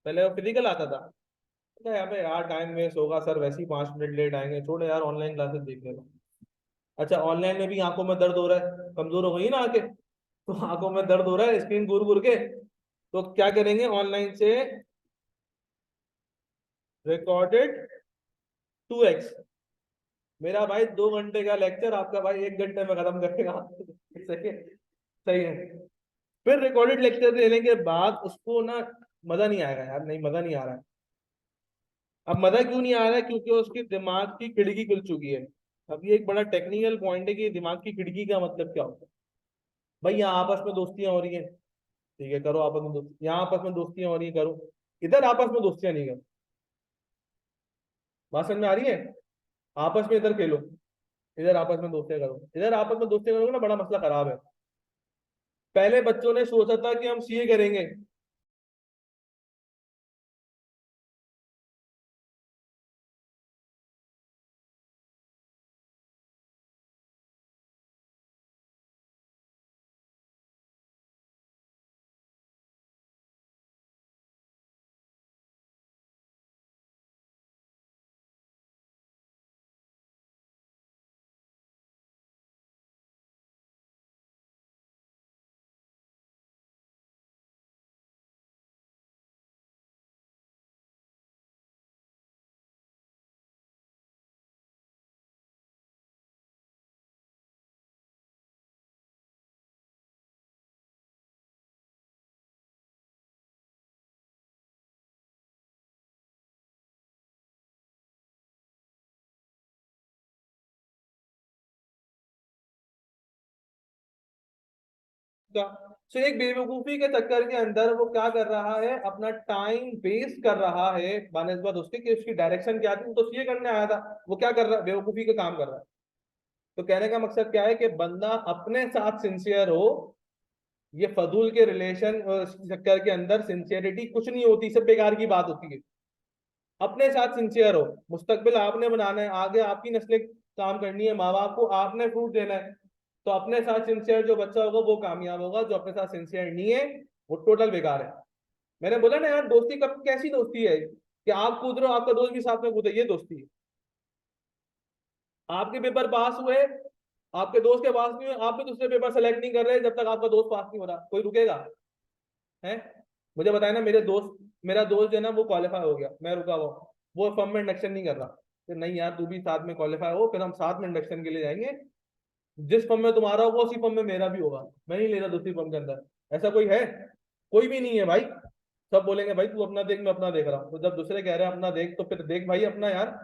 Speaker 1: पहले वो फिजिकल आता था, तो यहाँ पे यार टाइम वेस्ट होगा सर, वैसे ही 5 मिनट लेट आएंगे, छोड़ो यार ऑनलाइन क्लासेस देख लेगा। अच्छा, ऑनलाइन में भी आंखों में दर्द हो रहा है, कमजोर हो गई ना आंखें, तो आंखों में दर्द हो रहा है स्क्रीन घूर घूर के, तो क्या करेंगे ऑनलाइन से? Recorded 2x। मेरा भाई 2 घंटे का लेक्चर आपका भाई 1 घंटे में खत्म करेगा। सही है? सही है। फिर रिकॉर्डेड लेक्चर लेने के बाद उसको ना मजा नहीं आएगा यार, नहीं मजा नहीं आ रहा है। अब मजा क्यों नहीं आ रहा है? क्योंकि उसकी दिमाग की खिड़की खुल चुकी है। अब ये एक बड़ा टेक्निकल पॉइंट है कि दिमाग की खिड़की का मतलब क्या होता है। भाई यहाँ आपस में दोस्तियां हो रही हैं, ठीक है करो आपस में दोस्ती, यहाँ आपस में दोस्तियां हो रही है करो, इधर आपस में दोस्तियां नहीं करो। बात समझ में आ रही है? आपस में इधर खेलो, इधर आपस में दोस्तियां करो, इधर आपस में दोस्तियां करोगे ना, बड़ा मसला खराब है। पहले बच्चों ने सोचा था कि हम सीए करेंगे, सो एक बेवकूफी के चक्कर के अंदर वो क्या कर रहा है, अपना टाइम वेस्ट कर रहा है बानस्बत उसके कि उसकी डायरेक्शन क्या थी, वो तो ये करने आया था, वो क्या कर रहा है, बेवकूफी का काम कर रहा है। तो कहने का मकसद क्या है कि बंदा अपने साथ सिंसियर हो। ये फजूल के रिलेशन चक्कर के अंदर सिंसियरिटी कुछ नहीं होती, सब बेकार की बात होती है। अपने साथ सिंसियर हो, मुस्तकबिल आपने बनाना है, आगे आपकी नस्लें काम करनी है, माँ बाप को आपने फ्रूट देना है। तो अपने साथ सिंसियर जो बच्चा होगा वो कामयाब होगा, जो अपने साथ सिंसियर नहीं है वो टोटल बेकार है। मैंने बोला ना यार, दोस्ती कब कैसी दोस्ती है कि आप कूद रहे हो आपका दोस्त भी साथ में कूदे, ये दोस्ती है। आपके पेपर पास हुए, आपके दोस्त के पास नहीं हुए, आप भी दूसरे पेपर सेलेक्ट नहीं कर रहे जब तक आपका दोस्त पास नहीं हो रहा, कोई रुकेगा है? मुझे बताया ना, मेरा दोस्त जो है ना वो क्वालिफाई हो गया, मैं रुका हुआ हूं। वो फर्म में इंडक्शन नहीं कर रहा कि नहीं यार तू भी साथ में क्वालिफाई हो, फिर हम साथ में इंडक्शन के लिए जाएंगे। जिस फर्म में तुम्हारा होगा उसी फर्म में मेरा भी होगा, मैं नहीं ले रहा दूसरी फर्म के अंदर। ऐसा कोई है? कोई भी नहीं है भाई। सब बोलेंगे भाई तू अपना देख, मैं अपना देख रहा हूँ, तो जब दूसरे कह रहे हैं अपना देख तो फिर देख भाई अपना यार।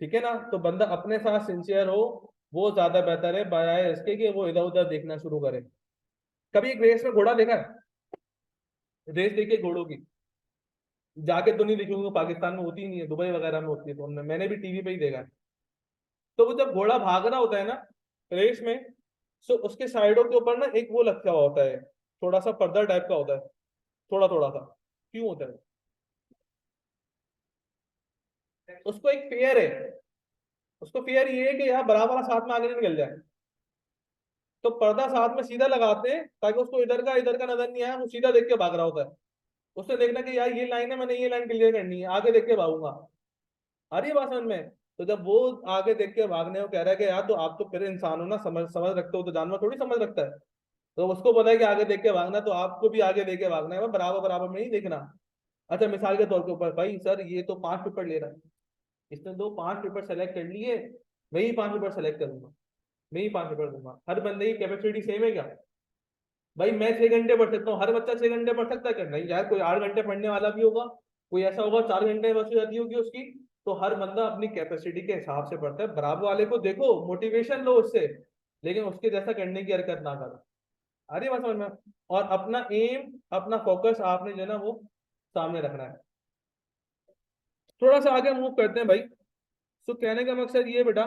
Speaker 1: ठीक है ना? तो बंदा अपने साथ सिंसियर हो, वो ज्यादा बेहतर है बजाय इसके कि वो इधर उधर देखना शुरू करे। कभी एक रेस में घोड़ा देखा है? रेस देखिए घोड़ों की, जाके तो नहीं देखी होंगी, पाकिस्तान में होती ही नहीं है, दुबई वगैरह में होती है, तो मैंने भी टीवी पे ही देखा है। तो वो जब घोड़ा भाग रहा होता है ना रेस में, तो उसके साइडों के ऊपर ना एक वो लटका हुआ होता है, थोड़ा सा पर्दा टाइप का होता है, थोड़ा थोड़ा सा। क्यों होता है? उसको एक फेयर है, उसको फेयर ये है कि यार बराबर साथ में आगे नहीं निकल जाए। तो पर्दा साथ में सीधा लगाते हैं ताकि उसको इधर का नजर नहीं आया, वो सीधा देख के भाग रहा होता है। उसने देखना कि यार ये लाइन है, मैंने ये लाइन क्लियर करनी है, आगे देख के भागूंगा। आ रही है बात समझ में? तो जब वो आगे देख के भागने को कह रहा है कि यार तो आप तो फिर इंसान हो ना, समझ समझ रखते हो, तो जानवर थोड़ी समझ रखता है। तो उसको पता है कि आगे देख के भागना, तो आपको भी आगे देख के भागना है, बराबर बराबर में नहीं देखना। अच्छा मिसाल के तौर के ऊपर, भाई सर ये तो 5 पेपर ले रहा है, इसने दो 5 पेपर सेलेक्ट कर लिए, मैं ही 5 पेपर सेलेक्ट करूंगा, मैं ही 5 पेपर दूंगा। हर बंदे की कैपेसिटी सेम है क्या? भाई मैं 6 घंटे पढ़ सकता हूँ, हर बच्चा 6 घंटे पढ़ सकता है क्या? नहीं यार, कोई 8 घंटे पढ़ने वाला भी होगा, कोई ऐसा होगा 4 घंटे बस हो जाती होगी उसकी। तो हर बंदा अपनी कैपेसिटी के हिसाब से पढ़ता है। बराबर वाले को देखो, मोटिवेशन लो उससे, लेकिन उसके जैसा करने की हरकत ना करो। अरे बात समझ में? और अपना एम, अपना फोकस आपने जो है ना वो सामने रखना है। थोड़ा सा आगे मूव करते हैं भाई। तो कहने का मकसद ये बेटा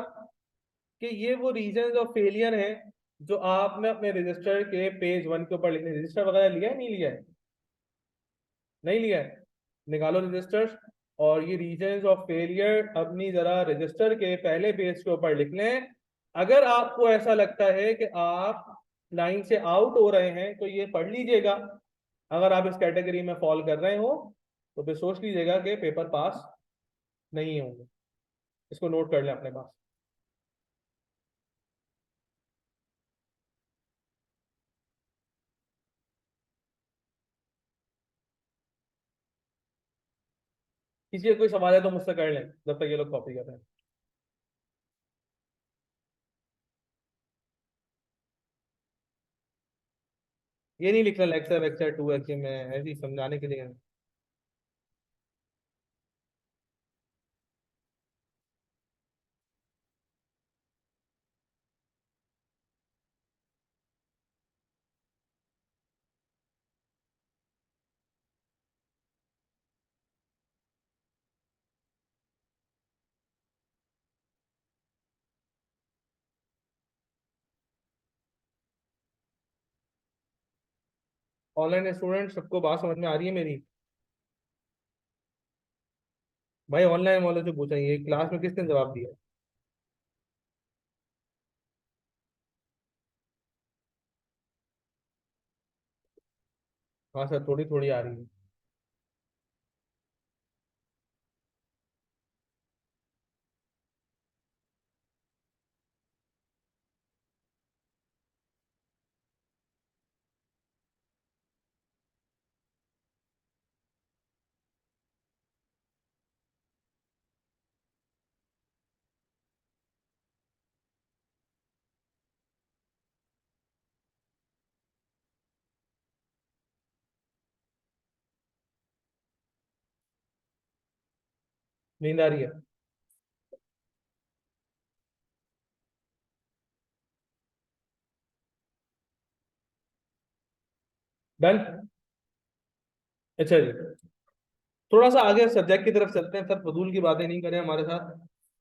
Speaker 1: कि ये वो रीजंस ऑफ फेलियर हैं जो आपने अपने रजिस्टर के पेज 1 के ऊपर लिखने। रजिस्टर वगैरह लिया है नहीं लिया है? नहीं लिया है? निकालो रजिस्टर, और ये रीजंस ऑफ फेलियर अपनी जरा रजिस्टर के पहले पेज के ऊपर लिख लें। अगर आपको ऐसा लगता है कि आप लाइन से आउट हो रहे हैं तो ये पढ़ लीजिएगा। अगर आप इस कैटेगरी में फॉल कर रहे हो तो फिर सोच लीजिएगा कि पेपर पास नहीं होंगे। इसको नोट कर लें अपने पास। किसी का कोई सवाल है तो मुझसे कर लें जब तक ये लोग कॉपी कर रहे हैं। ये नहीं लिखना लेक्चर वेक्चर 2 में, ऐसे ही समझाने के लिए। ऑनलाइन स्टूडेंट सबको बात समझ में आ रही है मेरी? भाई ऑनलाइन वालों से पूछा, ये क्लास में किसने जवाब दिया? हाँ सर, थोड़ी थोड़ी आ रही है। नींद आ रही है? डन। अच्छा जी, थोड़ा सा आगे सब्जेक्ट की तरफ चलते हैं सर, फजूल की बातें नहीं करें हमारे साथ,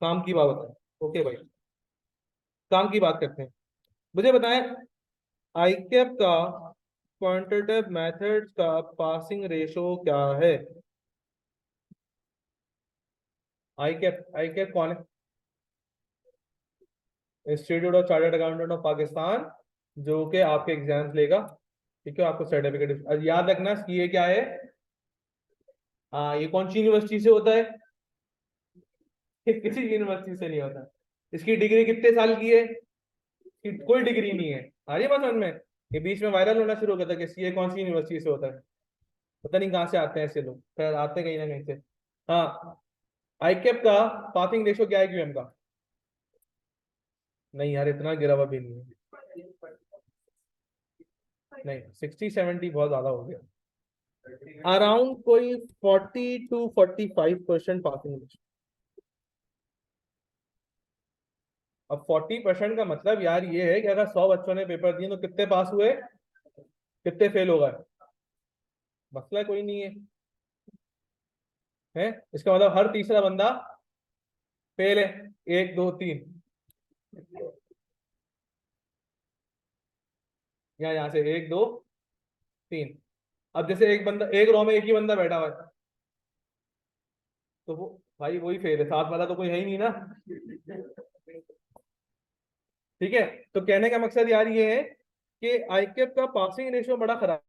Speaker 1: काम की बात है। ओके भाई, काम की बात करते हैं। मुझे बताएं, आईकेप का क्वांटिटेटिव मेथड्स का पासिंग रेशो क्या है? आईकेप, आईकेप कौन है? Institute of chartered accountant of Pakistan, जो कि आपके एग्जाम्स लेगा। ठीक है, आपको सर्टिफिकेट याद रखना कि ये क्या है। हाँ, ये कौन सी यूनिवर्सिटी से होता है? ये किसी यूनिवर्सिटी से नहीं होता। इसकी डिग्री कितने साल की है? इसकी कोई डिग्री नहीं है। आ रही है बात समझ में? ये बीच में वायरल होना शुरू हो गया था कि ये कौन सी यूनिवर्सिटी से होता है। पता नहीं कहाँ से आते हैं ऐसे लोग, खैर आते हैं कहीं ना कहीं से। हाँ, आईकेप का पासिंग रेशो क्या है क्यूएम का? नहीं यार, इतना गिरा हुआ भी नहीं है। नहीं, 60-70 बहुत ज्यादा हो गया। अराउंड कोई 40 to 45% पासिंग। अब 40% का मतलब यार ये है कि अगर 100 बच्चों ने पेपर दिए तो कितने पास हुए, कितने फेल हो गए? मसला कोई नहीं है। है, इसका मतलब हर तीसरा बंदा फेल है। एक दो तीन, या यहाँ से एक दो तीन। अब जैसे एक बंदा, एक रो में एक ही बंदा बैठा हुआ है, तो वो भाई वही फेल है, साथ वाला तो कोई है ही नहीं ना। ठीक है, तो कहने का मकसद यार ये है कि आईकेप का पासिंग रेशियो बड़ा खराब।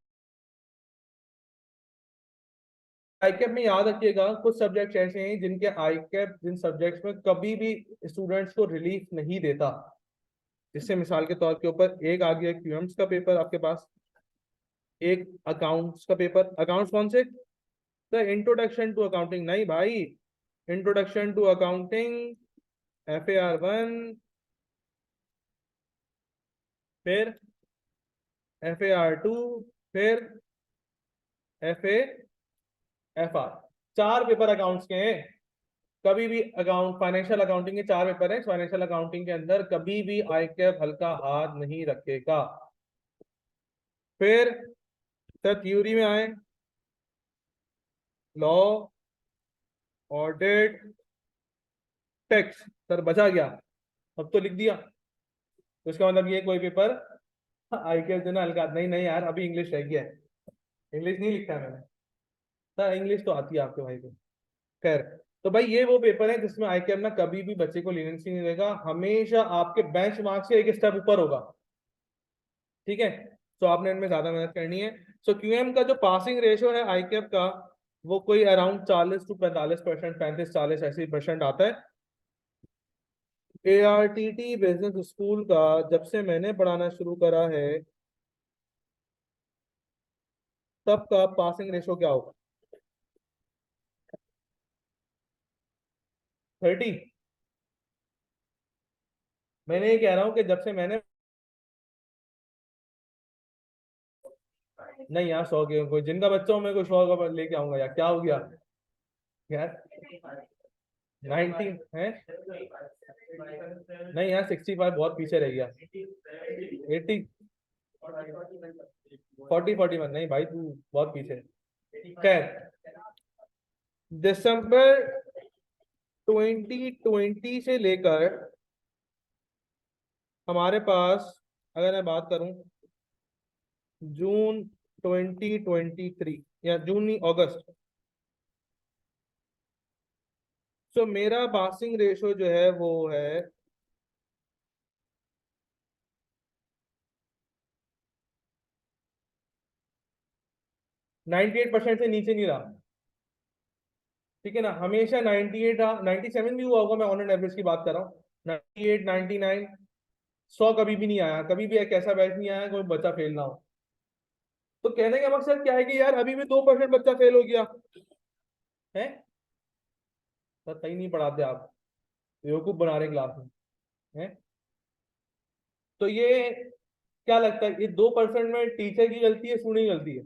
Speaker 1: आईकेप में याद रखिएगा, कुछ सब्जेक्ट्स ऐसे हैं जिनके आईकेप जिन सब्जेक्ट्स में कभी भी स्टूडेंट्स को रिलीफ नहीं देता। जिससे मिसाल के तौर के ऊपर एक आ गया क्यूएम्स का पेपर आपके पास, एक अकाउंट्स का पेपर। अकाउंट्स कौन से? द इंट्रोडक्शन टू अकाउंटिंग नहीं भाई, इंट्रोडक्शन टू अकाउंटिंग, FAR 1, फिर FAR 2, फिर FAFR। चार पेपर अकाउंट्स के हैं। कभी भी अकाउंट, फाइनेंशियल अकाउंटिंग के चार पेपर हैं, फाइनेंशियल अकाउंटिंग के अंदर कभी भी आईकेप हल्का हाथ नहीं रखेगा। फिर सर थ्योरी में आए, लॉ, ऑडिट, टैक्स। सर बचा गया, अब तो लिख दिया, तो इसका मतलब ये कोई पेपर आईकेएस जो ना हल्का, नहीं नहीं यार, अभी इंग्लिश रह गया है। इंग्लिश नहीं लिखा है मैंने। सर इंग्लिश तो आती है आपके भाई को। खैर, तो भाई ये वो पेपर है जिसमें आईकेएस ना कभी भी बच्चे को लीनेंसी नहीं देगा, हमेशा आपके बेंच मार्क से एक स्टेप ऊपर होगा। ठीक है, तो आपने इनमें ज्यादा मेहनत करनी है। सो क्यूएम का जो पासिंग रेशियो है आईकेएस का, वो कोई अराउंड 40 to 45%, 35-40 ऐसे परसेंट आता है। ARTT बिजनेस स्कूल का जब से मैंने पढ़ाना शुरू करा है, तब का पासिंग रेशो क्या होगा? 30। मैंने ये कह रहा हूँ कि जब से मैंने, नहीं यार 100 के कोई जिनका बच्चा हो मैं कोई 100 का लेके आऊंगा यार, क्या हो गया यार? 19 है? नहीं यार, 65 बहुत पीछे रह गया। 80, 40-41 नहीं भाई, तू बहुत पीछे। खैर, दिसंबर 2020 से लेकर हमारे पास, अगर मैं बात करूं जून 2023, या जून नहीं, अगस्त, तो मेरा पासिंग रेशो जो है वो है 98% से नीचे नहीं रहा। ठीक है ना, हमेशा 98 रहा, 97 भी हुआ होगा, मैं ऑन एंड एवरेज की बात कर रहा हूँ। 98, 99, 100 कभी भी नहीं आया, कभी भी एक ऐसा बैच नहीं आया कोई बच्चा फेल ना हो। तो कहने का मकसद क्या है कि यार अभी भी 2% बच्चा फेल हो गया है। सर सही नहीं पढ़ाते आप, बेवकूफ बना रहे क्लास में है। तो ये क्या लगता है, ये 2% में टीचर की गलती है, स्टूडेंट की गलती है?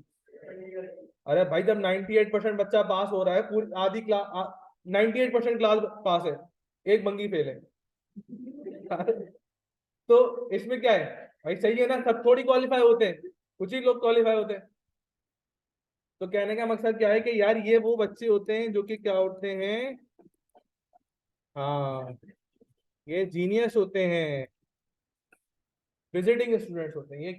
Speaker 1: अरे भाई, जब 98% बच्चा पास हो रहा है, पूरी आधी क्लास, 98% क्लास पास है, एक बंगी फेल है। तो इसमें क्या है भाई, सही है ना, सब थोड़ी क्वालिफाई होते हैं, कुछ ही लोग क्वालिफाई होते हैं। तो कहने का मकसद क्या है कि यार ये वो बच्चे होते हैं जो कि क्या होते हैं, हाँ, ये जीनियस होते हैं, विजिटिंग स्टूडेंट्स होते हैं। ये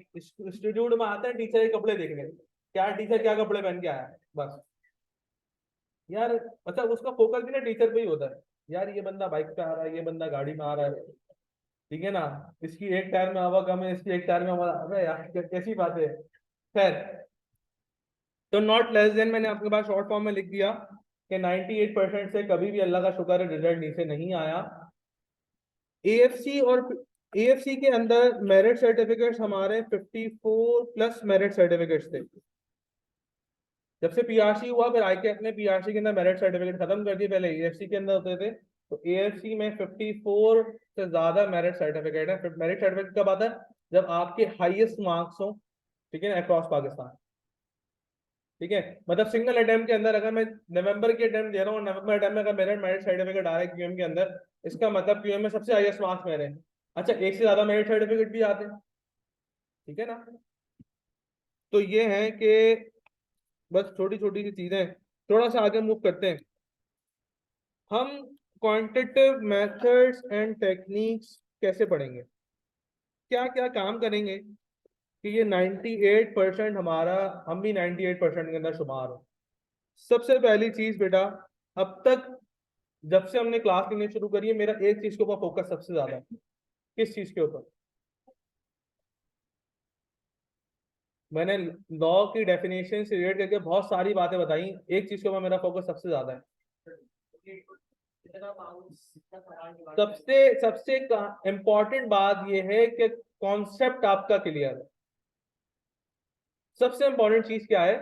Speaker 1: इंस्टीट्यूट में आते हैं टीचर के कपड़े देखने, क्या टीचर क्या कपड़े पहन के आया है बस। यार मतलब उसका फोकस भी ना टीचर पे ही होता है, यार ये बंदा बाइक पे आ रहा है, ये बंदा गाड़ी में आ रहा है, ठीक है ना, इसकी एक टायर में हवा कम है, इसकी एक टायर में हवा, अबे यार कैसी बात है। खैर, तो नॉट लेस देन मैंने आपके पास शॉर्ट फॉर्म में लिख दिया कि 98% से कभी भी अल्लाह का शुक्र है रिजल्ट नीचे नहीं आया। एएफसी और एएफसी के अंदर मेरिट सर्टिफिकेट्स हमारे 54 प्लस मेरिट सर्टिफिकेट्स थे। जब से पीआरसी हुआ फिर आईकेएफ ने पीआरसी के अंदर मेरिट सर्टिफिकेट खत्म कर दिए, पहले एएफसी के अंदर होते थे। तो एएफसी में 54 से ज्यादा मेरिट सर्टिफिकेट है। मेरिट सर्टिफिकेट कब आता है, जब आपके हाईएस्ट मार्क्स हो, ठीक है ना, अक्रॉस पाकिस्तान, ठीक है। मतलब सिंगल अटेम्प्ट के अंदर अगर मैं नवंबर के अटेम्प्ट दे रहा हूँ, नवंबर अटेम्प्ट में अगर मेरा मेरिट सर्टिफिकेट आ रहा है क्यूएम के अंदर, इसका मतलब क्यूएम में सबसे हाईएस्ट मार्क्स मेरे हैं। अच्छा, एक से ज्यादा मेरिट सर्टिफिकेट भी आते हैं, ठीक है ना। तो ये है कि बस छोटी छोटी सी चीजें, थोड़ा सा आगे मूव करते हैं हम। क्वांटिटेटिव मेथड्स एंड टेक्निक्स कैसे पढ़ेंगे, क्या क्या काम करेंगे कि ये 98% हमारा, हम भी 98% के अंदर शुमार हो। सबसे पहली चीज बेटा, अब तक जब से हमने क्लास लेनी शुरू करी है, मेरा एक चीज के ऊपर फोकस सबसे ज्यादा है। किस चीज के ऊपर? मैंने लॉ की डेफिनेशन से रिलेट करके बहुत सारी बातें बताई, एक चीज के ऊपर मेरा फोकस सबसे ज्यादा है। सबसे सबसे इंपॉर्टेंट बात यह है कि कॉन्सेप्ट आपका क्लियर है। सबसे इंपॉर्टेंट चीज क्या है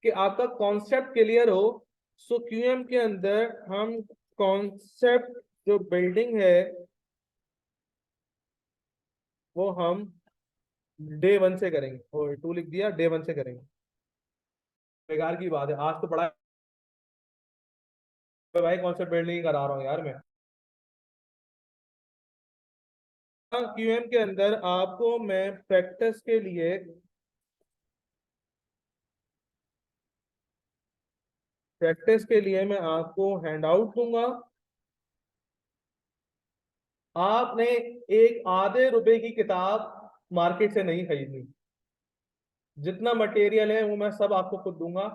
Speaker 1: कि आपका कॉन्सेप्ट क्लियर हो। सो क्यूएम के अंदर हम कॉन्सेप्ट जो बिल्डिंग है वो हम डे वन से करेंगे, और टू लिख दिया, डे वन से करेंगे। बेकार की बात है, आज तो पढ़ा भाई, कॉन्सेप्ट बिल्डिंग करा रहा हूँ यार मैं। क्यूएम के अंदर आपको मैं प्रैक्टिस के लिए मैं आपको हैंड आउट दूंगा। आपने एक आधे रुपए की किताब मार्केट से नहीं खरीदनी। जितना मटेरियल है वो मैं सब आपको खुद दूंगा,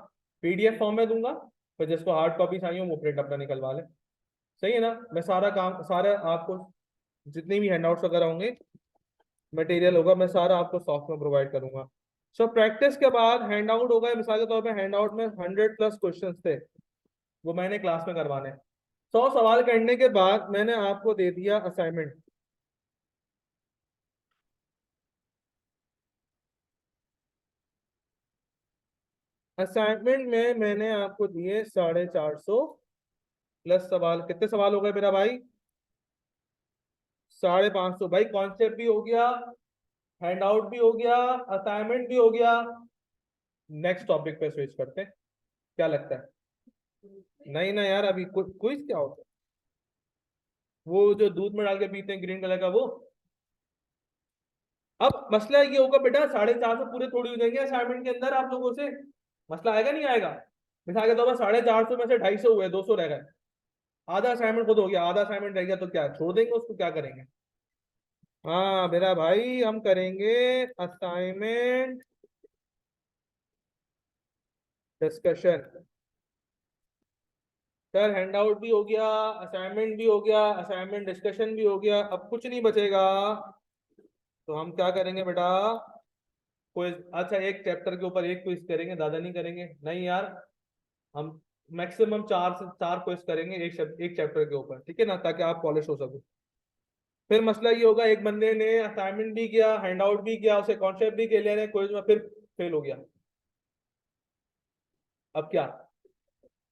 Speaker 1: पीडीएफ फॉर्म में दूंगा। फिर जिसको हार्ड कॉपी चाहिए वो प्रिंट अपना निकलवा ले। सही है ना, मैं सारा काम, सारा आपको जितने भी हैंडआउट्स वगैरह होंगे, मटेरियल होगा, मैं सारा आपको सॉफ्ट में प्रोवाइड करूंगा। सो प्रैक्टिस के बाद हैंड आउट होगा। मिसाल के तौर पे हैंड आउट में 100 प्लस क्वेश्चंस थे, वो मैंने क्लास में करवाने। 100 सवाल करने के बाद मैंने आपको दे दिया असाइनमेंट। असाइनमेंट में मैंने आपको दिए 450 प्लस सवाल। कितने सवाल हो गए मेरा भाई? 550। भाई कॉन्सेप्ट भी हो गया, हैंड आउट भी हो गया, असाइनमेंट भी हो गया। नेक्स्ट टॉपिक पे स्विच करते हैं, क्या लगता है? नहीं ना यार, अभी क्विज क्या होता है? वो जो दूध में डाल के पीते हैं ग्रीन कलर का वो। अब मसला ये होगा बेटा, 450 पूरे थोड़ी हो जाएंगे असाइनमेंट के अंदर आप लोगों से। मसला आएगा नहीं आएगा? मिसाल के तौर पर 450 में से 250 हुए, 200 रह गए, आधा असाइनमेंट खुद हो गया, आधा असाइनमेंट रह गया, तो क्या छोड़ देंगे उसको, क्या करेंगे? हाँ मेरा भाई, हम करेंगे assignment discussion. Sir hand out भी हो गया, असाइनमेंट भी हो गया, असाइनमेंट डिस्कशन भी हो गया, अब कुछ नहीं बचेगा। तो हम क्या करेंगे बेटा? क्विज। अच्छा, एक चैप्टर के ऊपर एक क्विज करेंगे, ज्यादा नहीं करेंगे, नहीं यार। हम मैक्सिमम 4 से 4 क्विज करेंगे एक चैप्टर के ऊपर, ठीक है ना, ताकि आप पॉलिश हो सको। फिर मसला ये होगा, एक बंदे ने असाइनमेंट भी किया, हैंड आउट भी किया, उसे कॉन्सेप्ट भी क्लियर है, क्विज में फिर फेल हो गया। अब क्या?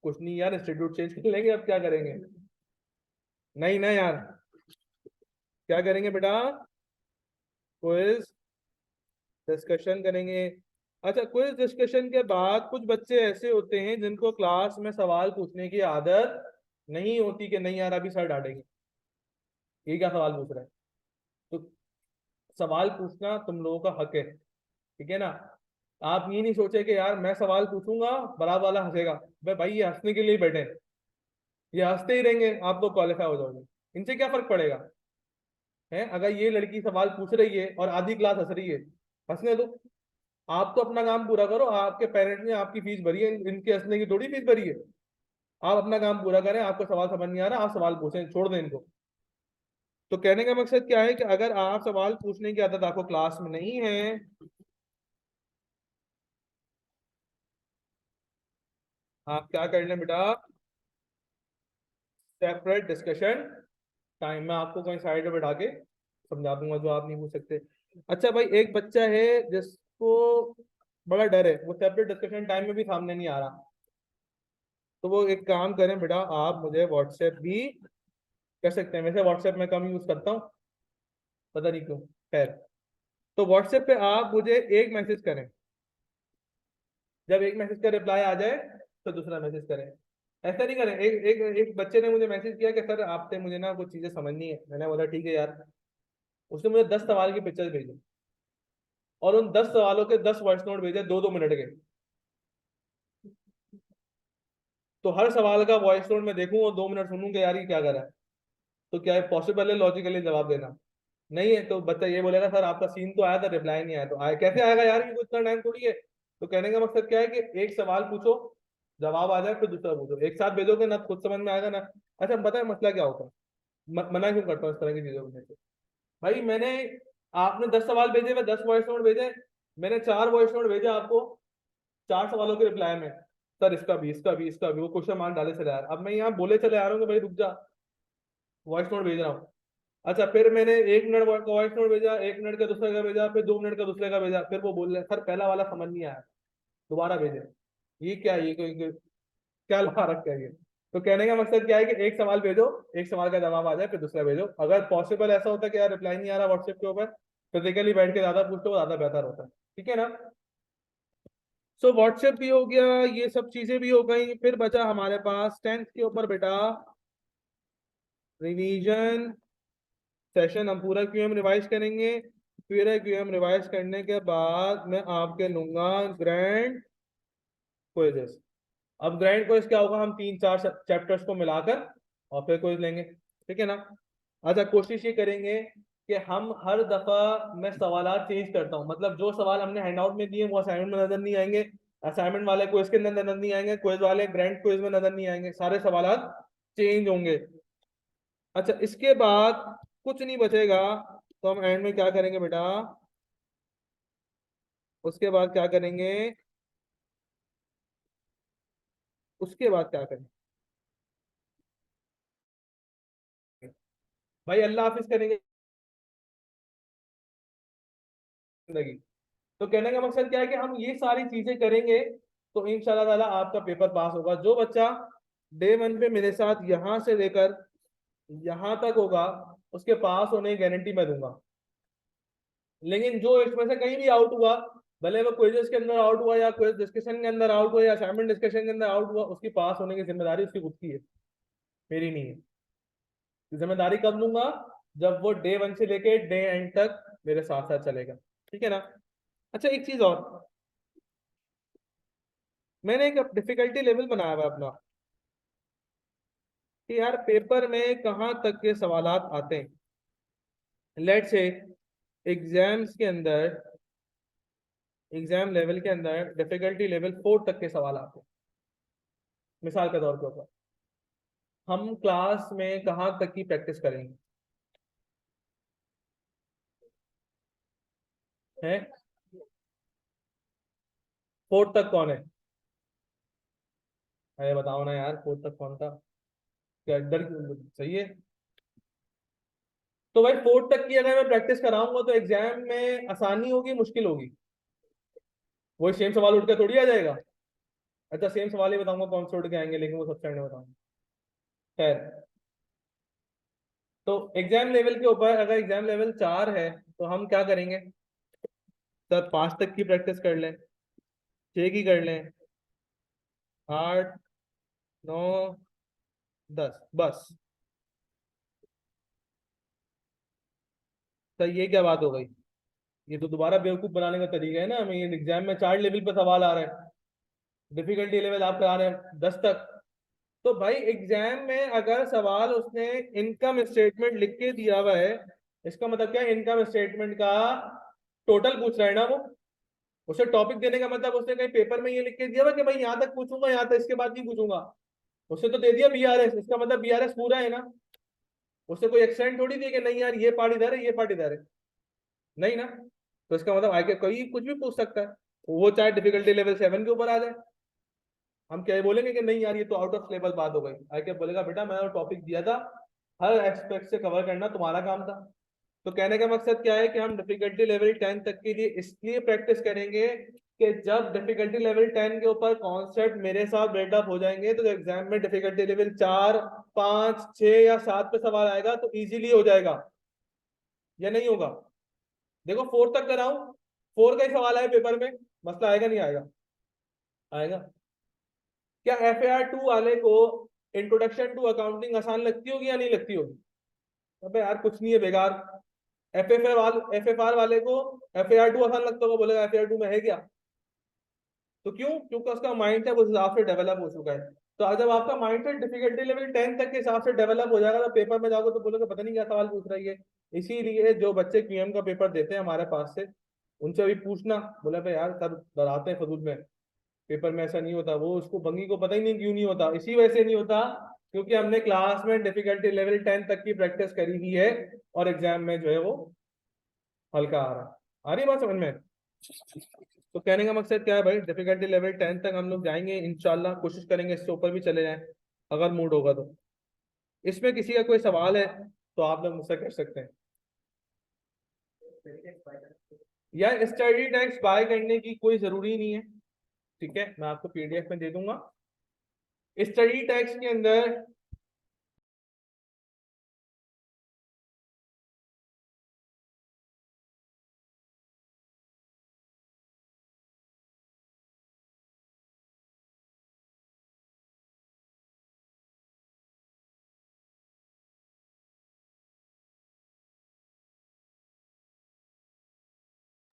Speaker 1: कुछ नहीं यार, इंस्टीट्यूट चेंज कर लेंगे, अब क्या करेंगे? नहीं ना यार, क्या करेंगे बेटा? क्विज डिस्कशन करेंगे। अच्छा, क्विज डिस्कशन के बाद कुछ बच्चे ऐसे होते हैं जिनको क्लास में सवाल पूछने की आदत नहीं होती, कि नहीं यार अभी सर डांटेंगे, ये क्या सवाल पूछ रहा है। तो सवाल पूछना तुम लोगों का हक है, ठीक है ना। आप ये नहीं सोचे कि यार मैं सवाल पूछूंगा, बराबर वाला हंसेगा। भाई ये हंसने के लिए ही बैठे हैं, ये हंसते ही रहेंगे, आप तो क्वालिफाई हो जाओगे। इनसे क्या फर्क पड़ेगा? है, अगर ये लड़की सवाल पूछ रही है और आधी क्लास हंस रही है, हंसने दो। आप तो अपना काम पूरा करो, आपके पेरेंट्स ने आपकी फीस भरी है, इनके हंसने की थोड़ी फीस भरी है। आप अपना काम पूरा करें, आपको सवाल समझ नहीं आ रहा आप सवाल पूछें, छोड़ दें इनको। तो कहने का मकसद क्या है कि अगर आप सवाल पूछने की आदत आपको क्लास में नहीं है, आप क्या कर लें बेटा, सेपरेट डिस्कशन टाइम में आपको कहीं साइड में बैठा के समझा दूंगा जो आप नहीं पूछ सकते। अच्छा भाई, एक बच्चा है जिसको बड़ा डर है, वो सेपरेट डिस्कशन टाइम में भी सामने नहीं आ रहा। तो वो एक काम करें बेटा, आप मुझे व्हाट्सएप भी कर सकते हैं, वैसे व्हाट्सएप में कम यूज करता हूँ, पता नहीं क्यों, खैर। तो व्हाट्सएप पे आप मुझे एक मैसेज करें, जब एक मैसेज का रिप्लाई आ जाए तो दूसरा मैसेज करें। ऐसा नहीं करें, एक एक एक बच्चे ने मुझे मैसेज किया कि सर आपसे मुझे ना कुछ चीजें समझनी है, मैंने बोला ठीक है यार। उसने मुझे 10 सवाल की पिक्चर भेजी, और उन 10 सवालों के 10 वॉइस नोट भेजे, 2-2 मिनट के। तो हर सवाल का वॉइस नोट मैं देखूं और 2 मिनट सुनूं कि यार ये क्या कर रहा है। तो क्या है, पॉसिबल है लॉजिकली जवाब देना? नहीं है। तो बच्चा ये बोलेगा सर आपका सीन तो आया था, रिप्लाई नहीं आया। तो आया कैसे आएगा यार, ये इतना टाइम थोड़ी है। तो कहने का मकसद क्या है कि एक सवाल पूछो, जवाब आ जाए, फिर दूसरा पूछो, एक साथ भेजोगे ना खुद समझ में आएगा ना। अच्छा पता है मसला क्या होता है, मना क्यों करता हूँ इस तरह की चीजों को। भाई मैंने, आपने 10 सवाल भेजे, मैं 10 वॉइस नोट भेजे, मैंने 4 वॉइस नोट भेजे आपको, 4 सवालों के रिप्लाई में, सर इसका भी, इसका भी, इसका भी, वो क्वेश्चन मार्क डाले चले यार। अब मैं यहाँ बोले चले आ रहा हूँ कि भाई रुक जा, वॉइस नोट भेज रहा हूँ। अच्छा फिर मैंने 1 मिनट का वॉइस नोट भेजा, 1 मिनट का दूसरे का भेजा, फिर 2 मिनट का दूसरे का भेजा, फिर वो बोल रहे सर पहला वाला समझ नहीं आया, दोबारा भेजे। ये क्या, ये क्या ला रखा है ये। तो कहने का मकसद क्या है कि एक सवाल भेजो, एक सवाल का जवाब आ जाए, फिर दूसरा भेजो। अगर पॉसिबल ऐसा होता है कि यार रिप्लाई नहीं आ रहा व्हाट्सएप के ऊपर, फिजिकली बैठ के ज्यादा पूछते हो, ज्यादा बेहतर होता है। ठीक है ना? सो व्हाट्सएप भी हो गया, ये सब चीजें भी हो गई। फिर बचा हमारे पास टेंथ के ऊपर बेटा रिवीजन सेशन। हम पूरा क्यूएम रिवाइज करेंगे, पूरा क्यूएम रिवाइज करने के बाद मैं आपके लूंगा ग्रैंड क्विजेस। अब ग्रैंड क्विज क्या होगा, हम 3-4 चैप्टर्स को मिलाकर और फिर क्विज लेंगे। ठीक है ना? अच्छा कोशिश ये करेंगे कि हम हर दफा मैं सवाल चेंज करता हूँ, मतलब जो सवाल हमने हैंडआउट में दिए वो असाइनमेंट में नजर नहीं आएंगे, असाइनमेंट वाले क्विज के अंदर नजर नहीं आएंगे, क्विज वाले ग्रैंड क्विज में नजर नहीं आएंगे, सारे सवाल चेंज होंगे। अच्छा इसके बाद कुछ नहीं बचेगा, तो हम एंड में क्या करेंगे बेटा, उसके बाद क्या करेंगे, उसके बाद क्या करेंगे भाई, अल्लाह हाफिज करेंगे जिंदगी। तो कहने का मकसद क्या है कि हम ये सारी चीजें करेंगे, तो इंशाल्लाह ताला आपका पेपर पास होगा। जो बच्चा डे 1 पे मेरे साथ यहाँ से लेकर यहाँ तक होगा, उसके पास होने की गारंटी मैं दूंगा। लेकिन जो इसमें से कहीं भी आउट हुआ, भले वो क्विजेस के अंदर आउट हुआ या क्विज डिस्कशन के अंदर आउट हुआ या असाइनमेंट डिस्कशन के अंदर आउट हुआ, उसकी पास होने की जिम्मेदारी उसकी खुद की है, मेरी नहीं है। जिम्मेदारी कब लूंगा, जब वो डे 1 से लेके डे एंड तक मेरे साथ साथ चलेगा। ठीक है ना? अच्छा एक चीज और, मैंने एक डिफिकल्टी लेवल बनाया हुआ है अपना, कि यार पेपर में कहाँ तक के सवालात आते हैं। लेट से एग्जाम्स के अंदर, एग्जाम लेवल के अंदर डिफिकल्टी लेवल 4 तक के सवाल आते हैं। मिसाल के तौर के ऊपर हम क्लास में कहाँ तक की प्रैक्टिस करेंगे, हैं? 4 तक कौन है? अरे बताओ ना यार, 4 तक कौन था? क्या डर सही है? तो भाई 4 तक की अगर मैं प्रैक्टिस कराऊंगा तो एग्जाम में आसानी होगी मुश्किल होगी? वही सेम सवाल उठ के थोड़ी आ जाएगा। अच्छा सेम सवाल ही बताऊंगा कौन से उठ के आएंगे, लेकिन वो सबसे एंड में बताऊंगा। खैर, तो एग्जाम लेवल के ऊपर अगर एग्जाम लेवल 4 है तो हम क्या करेंगे, सर 5 तक की प्रैक्टिस कर लें, 6 की कर लें, 8, 9, 10 बस। तो ये क्या बात हो गई? ये तो दोबारा बेवकूफ बनाने का तरीका है ना। हमें ये एग्जाम में 4 लेवल पे सवाल आ रहा है, डिफिकल्टी लेवल आप करा रहे हैं 10 तक। तो भाई एग्जाम में अगर सवाल उसने इनकम स्टेटमेंट लिख के दिया हुआ है, इसका मतलब क्या है, इनकम स्टेटमेंट का टोटल पूछ रहा है ना वो। उसे टॉपिक देने का मतलब उसने कहीं पेपर में ये लिख के दिया हुआ कि भाई यहाँ तक पूछूंगा, यहाँ तक, इसके बाद नहीं पूछूंगा। उसने तो दे दिया बीआरएस, इसका मतलब बीआरएस पूरा है ना। उससे कोई एक्सटेंड थोड़ी दिया कि नहीं यार ये पार्ट इधर है, ये पार्ट इधर है, नहीं ना। तो इसका मतलब आगे कोई कुछ भी पूछ सकता है, वो चाहे डिफिकल्टी लेवल 7 के ऊपर आ जाए। हम क्या बोलेंगे कि नहीं यार ये तो आउट ऑफ सिलेबस बात हो गई। आगे बोलेगा बेटा मैं टॉपिक दिया था, हर एस्पेक्ट से कवर करना तुम्हारा काम था। तो कहने का मकसद क्या है कि हम डिफिकल्टी लेवल 10 तक के लिए इसलिए प्रैक्टिस करेंगे कि जब डिफिकल्टी लेवल 10 के ऊपर कॉन्सेप्ट मेरे साथ बिल्डअप हो जाएंगे तो एग्जाम में डिफिकल्टी लेवल 4, 5, 6 या 7 पे सवाल आएगा तो इजीली हो जाएगा, या नहीं होगा। देखो 4 तक कराऊं, 4 का ही सवाल आए पेपर में, मसला आएगा नहीं आएगा? आएगा। क्या FAR 2 वाले को इंट्रोडक्शन टू अकाउंटिंग आसान लगती होगी या नहीं लगती होगी? अबे यार कुछ नहीं है बेकार। FFR वाले को FAR 2 आसान लगता होगा, बोलेगा FAR 2 में है क्या? तो क्यों? क्योंकि उसका माइंड है उस हिसाब से डेवलप हो चुका है। तो जब आपका माइंड सेट डिफिकल्टी लेवल 10 तक के हिसाब से डेवलप हो जाएगा तो पेपर में जाओगे तो बोलोगे पता नहीं क्या सवाल पूछ रही है। इसीलिए जो बच्चे QM का पेपर देते हैं हमारे पास से, उनसे भी पूछना, बोला भाई यार सर डराते हैं फजूल में, पेपर में ऐसा नहीं होता। वो उसको बंगी को पता ही नहीं क्यों नहीं होता, इसी वजह से नहीं होता क्योंकि हमने क्लास में डिफिकल्टी लेवल 10 तक की प्रैक्टिस करी हुई है और एग्जाम में जो है वो हल्का आ रहा है। आ रही है बात समझ में? तो कहने का मकसद क्या है भाई, डिफिकल्टी लेवल 10 तक हम लोग जाएंगे इंशाल्लाह, कोशिश करेंगे इससे ऊपर भी चले जाएं अगर मूड होगा तो। इसमें किसी का कोई सवाल है तो आप लोग मुझसे कर सकते हैं। या स्टडी टेक्स्ट बाय करने की कोई जरूरी नहीं है, ठीक है, मैं आपको PDF में दे दूंगा। स्टडी टेक्स्ट के अंदर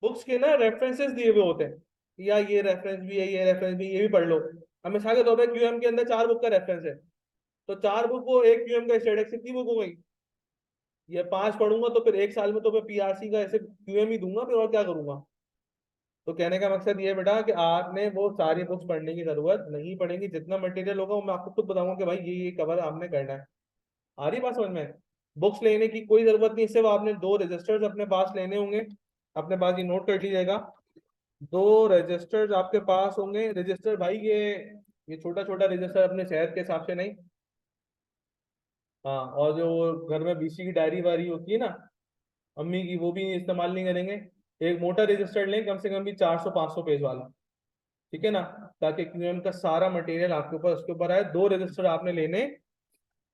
Speaker 1: बुक्स के ना रेफरेंसेस दिए हुए होते हैं, या ये रेफरेंस भी है, ये रेफरेंस भी, ये भी पढ़ लो। अब मिसाल के तौर पर QM के अंदर 4 बुक का रेफरेंस है, तो 4 बुक वो एक QM का स्टडी कितनी बुक हो गई? ये 5 पढ़ूंगा तो फिर एक साल में तो मैं PRC का ऐसे QM ही दूंगा, फिर और क्या करूंगा? तो कहने का मकसद ये है बेटा कि आपने वो सारी बुक्स पढ़ने की जरूरत नहीं पड़ेगी। जितना मटेरियल होगा वो मैं आपको खुद बताऊंगा कि भाई ये कवर आपने करना है। आ रही बात समझ में? बुक्स लेने की कोई जरूरत नहीं, सिर्फ आपने 2 रजिस्टर्स अपने पास लेने होंगे। अपने पास ये नोट कर लीजिएगा, 2 रजिस्टर्स आपके पास होंगे। रजिस्टर भाई ये छोटा छोटा रजिस्टर, अपने सेहत के हिसाब से नहीं। हाँ, और जो घर में BC की डायरी वारी होती है ना अम्मी की, वो भी इस्तेमाल नहीं करेंगे। एक मोटा रजिस्टर लें, कम से कम भी 400-500 पेज वाला, ठीक है ना, ताकि QM का सारा मटेरियल आपके ऊपर उसके ऊपर आए। 2 रजिस्टर आपने लेने,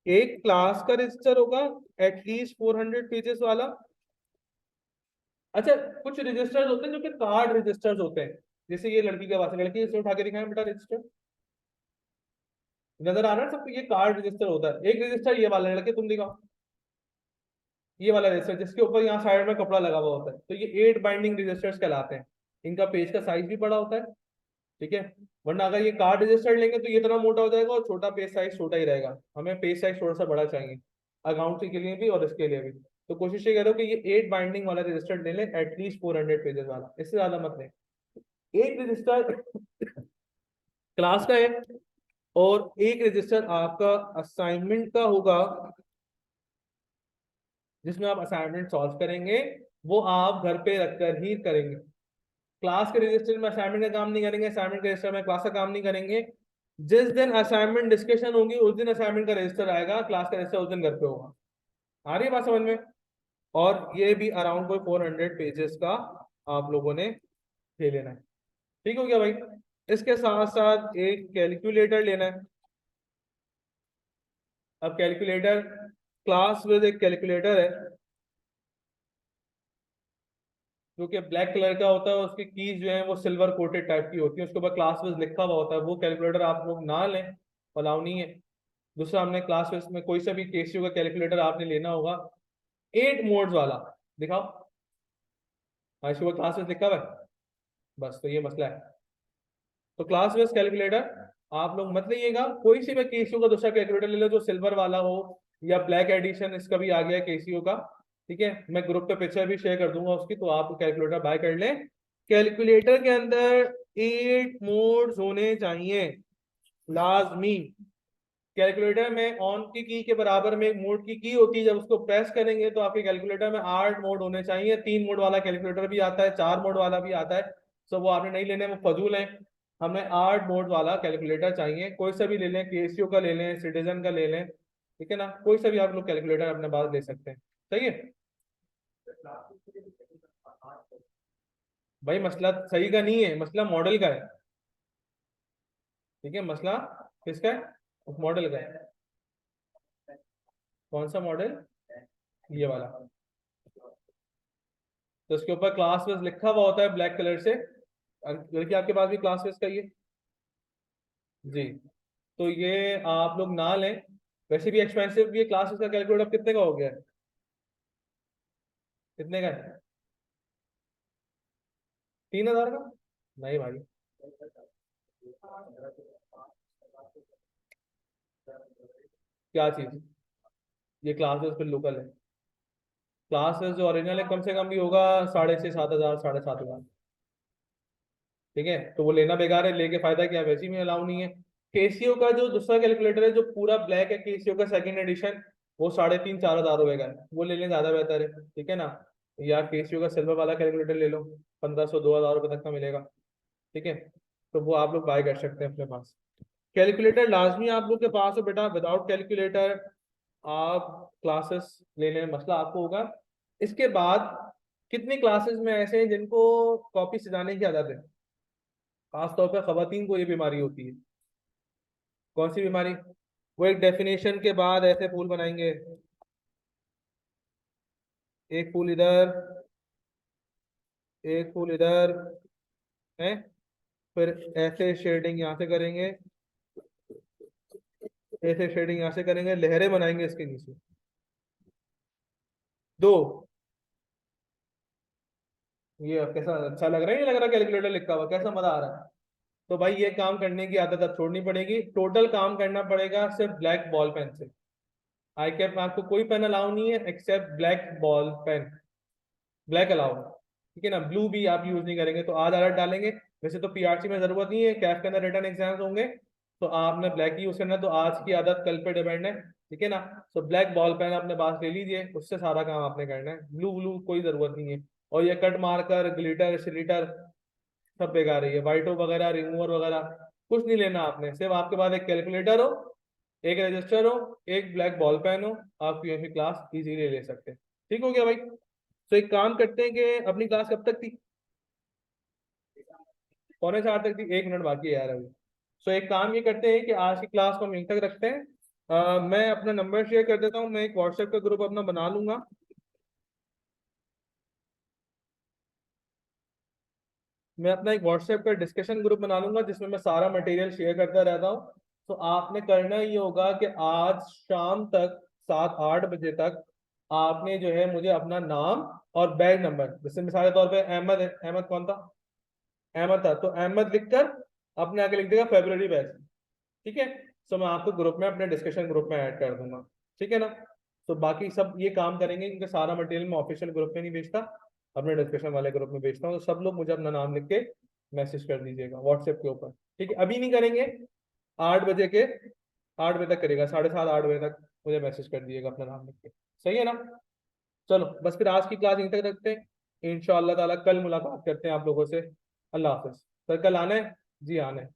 Speaker 1: एक क्लास का रजिस्टर होगा एटलीस्ट 400 पेजेस वाला। अच्छा, कुछ रजिस्टर्स होते हैं जो कि कार्ड रजिस्टर्स होते हैं, जैसे ये लड़की के पास है, लड़की इसे उठा के दिखाएं बेटा रजिस्टर, नजर आ रहा है सबको? ये कार्ड रजिस्टर होता है। एक रजिस्टर ये वाला, लड़के तुम दिखाओ, ये वाला रजिस्टर जिसके ऊपर यहाँ साइड में कपड़ा लगा हुआ होता है, तो ये 8 बाइंडिंग रजिस्टर्स कहलाते हैं। इनका पेज का साइज भी बड़ा होता है, ठीक है। वरना अगर ये कार्ड रजिस्टर लेंगे तो ये इतना मोटा हो जाएगा और छोटा पेज साइज छोटा ही रहेगा। हमें पेज साइज थोड़ा सा बड़ा चाहिए अकाउंट के लिए भी और इसके लिए भी। तो कोशिश ये करो कि ये 8 बाइंडिंग वाला रजिस्टर ले लें, एटलीस्ट 400 पेजेस वाला, इससे ज्यादा मत लें। एक रजिस्टर क्लास का है और एक रजिस्टर आपका असाइनमेंट का होगा, जिसमें आप असाइनमेंट सॉल्व करेंगे। वो आप घर पे रखकर ही करेंगे। क्लास के रजिस्टर में असाइनमेंट का काम नहीं करेंगे, असाइनमेंट के रजिस्टर में क्लास का काम नहीं करेंगे। जिस दिन असाइनमेंट डिस्कशन होगी उस दिन असाइनमेंट का रजिस्टर आएगा, क्लास का रजिस्टर उस दिन घर पे होगा। आ रही है बात समझ में? और ये भी अराउंड कोई 400 पेजेस का आप लोगों ने ले लेना है। ठीक हो गया भाई? इसके साथ साथ एक कैलकुलेटर लेना है। अब कैलकुलेटर, क्लास विद एक कैलकुलेटर है जो कि ब्लैक कलर का होता है, उसकी कीज जो है वो सिल्वर कोटेड टाइप की होती है, उसके ऊपर क्लास विद लिखा हुआ होता है। वो कैलकुलेटर आप लोग ना लें, अलाउ नहीं है। दूसरा, हमने क्लास विद में कोई सा भी केसीओ का कैलकुलेटर आपने लेना होगा, 8 मोड्स वाला। दिखाओ, आज सुबह क्लास में लिखा हुआ है, बस तो ये मसला है। तो क्लास बेस्ड कैलकुलेटर आप लोग मत लीजिएगा, कोई सी भी केसीओ का दूसरा कैलकुलेटर ले लो जो सिल्वर वाला हो, या ब्लैक एडिशन इसका भी आ गया केसीओ का। ठीक है, मैं ग्रुप पे पिक्चर भी शेयर कर दूंगा उसकी, तो आप कैलकुलेटर बाय कर लें। कैलकुलेटर के अंदर 8 मोड्स होने चाहिए लाजमी। कैलकुलेटर में ऑन की के बराबर में एक मोड की होती है, जब उसको प्रेस करेंगे तो आपके कैलकुलेटर में 8 मोड होने चाहिए। 3 मोड वाला कैलकुलेटर भी आता है, 4 मोड वाला भी आता है, सो वो आपने नहीं लेने, वो फजूल है। हमें 8 मोड वाला कैलकुलेटर चाहिए, कोई सा भी ले लें, केसीओ का ले लें, सिटीजन का ले लें, ठीक है ना, कोई सा भी आप लोग कैलकुलेटर अपने पास ले सकते हैं। सही है भाई, मसला सही का नहीं है, मसला मॉडल का है। ठीक है, मसला किसका है, मॉडल का है। कौन सा मॉडल, ये वाला। तो इसके ऊपर क्लास वेस लिखा हुआ होता है ब्लैक कलर से, बल्कि आपके पास भी क्लास वेस का ये जी। तो ये आप लोग ना लें, वैसे भी एक्सपेंसिव, ये क्लास वेस का कैलकुलेटर कितने का हो गया है, कितने का है, 3,000 का। नहीं भाई, क्या चीज, ये क्लास वेस फिर लोकल है। क्लास वेस जो ओरिजिनल है कम से कम भी होगा 6,500 7,000 7,500। ठीक है, तो वो लेना बेकार है, लेके फायदा क्या, वैसे में अलाउ नहीं है। केसीओ का जो दूसरा कैलकुलेटर है जो पूरा ब्लैक है, केसीओ का सेकंड एडिशन, वो 3,500 4,000 रुपए का है, वो ले लें ज्यादा बेहतर है। ठीक है ना, या केसीओ का सिल्वर वाला कैलकुलेटर ले लो, 1,500 2,000 रुपए तक का मिलेगा। ठीक है, तो वो आप लोग बाय कर सकते हैं अपने पास। कैलकुलेटर लाजमी आप लोग के पास हो बेटा, विदाउट कैलकुलेटर आप क्लासेस लेने में मसला आपको होगा। इसके बाद कितनी क्लासेस में ऐसे हैं जिनको कॉपी सजाने की आदत है, खासतौर पर खवातीन को ये बीमारी होती है। कौन सी बीमारी, वो एक डेफिनेशन के बाद ऐसे फूल बनाएंगे, एक फूल इधर, एक फूल इधर है, फिर ऐसे शेडिंग यहाँ से करेंगे, ऐसे शेडिंग यहाँ से करेंगे, लहरें बनाएंगे इसके नीचे दो। ये कैसा अच्छा लग रहा है, ये लग रहा है कैलकुलेटर लिखा हुआ, कैसा मजा आ रहा है। तो भाई ये काम करने की आदत अब छोड़नी पड़ेगी, टोटल काम करना पड़ेगा सिर्फ ब्लैक बॉल पेन से। आई कैप में आपको कोई पेन अलाउ नहीं है except black ball pen, black allow. ठीक है ना, ब्लू भी आप यूज नहीं करेंगे, तो आज अलर्ट डालेंगे। वैसे तो पीआरसी में जरूरत नहीं है, कैफ के अंदर रिटर्न एग्जाम्स होंगे, तो आपने ब्लैक ही यूज करना है, तो आज की आदत कल पे डिपेंड है। ठीक है ना, तो ब्लैक बॉल पेन अपने पास ले लीजिए, उससे सारा काम आपने करना है, ब्लू ब्लू कोई जरूरत नहीं है। और ये कट मार्कर ग्लिटर श्लिटर सब बेकार है, ये वाइटो वगैरह रिमूवर वगैरह कुछ नहीं लेना आपने, सिर्फ आपके पास एक कैलकुलेटर हो, एक रजिस्टर हो, एक ब्लैक बॉल पेन हो, आप यूएमपी क्लास इजीली ले सकते हैं। ठीक हो गया भाई। तो एक काम करते हैं कि अपनी क्लास कब तक थी, 3:45 तक थी, 1 मिनट बाकी है यार अभी। सो एक काम ये करते हैं कि आज की क्लास को हम यहीं तक रखते हैं। मैं अपना नंबर शेयर कर देता हूँ, मैं एक व्हाट्सएप का ग्रुप अपना बना लूंगा। मैं अपना एक व्हाट्सएप का डिस्कशन ग्रुप बना लूंगा जिसमें मैं सारा मटेरियल शेयर करता रहता हूँ। तो आपने करना ये होगा कि आज शाम तक 7 8 बजे तक आपने जो है मुझे अपना नाम और बैग नंबर, जैसे मिसाल के तौर पे अहमद है, अहमद कौन था, अहमद था, तो अहमद लिखकर अपने आगे लिख देगा फेब्रवरी बैच। ठीक है, तो मैं आपको ग्रुप में अपने डिस्कशन ग्रुप में ऐड कर दूंगा। ठीक है ना, तो बाकी सब ये काम करेंगे क्योंकि सारा मटेरियल मैं ऑफिशियल ग्रुप में नहीं भेजता, अपने डिस्कशन वाले ग्रुप में भेजता हूँ, तो सब लोग मुझे अपना नाम लिख के मैसेज कर दीजिएगा व्हाट्सएप के ऊपर। ठीक है, अभी नहीं करेंगे, 8 बजे के 8 बजे तक करेगा, 7:30 8 बजे तक मुझे मैसेज कर दीजिएगा अपना नाम लिख के। सही है ना, चलो बस फिर आज की क्लास यहीं तक रखते हैं, इंशाअल्लाह ताला कल मुलाकात करते हैं आप लोगों से। अल्लाह हाफिज। सर कल आना है, जी आना है।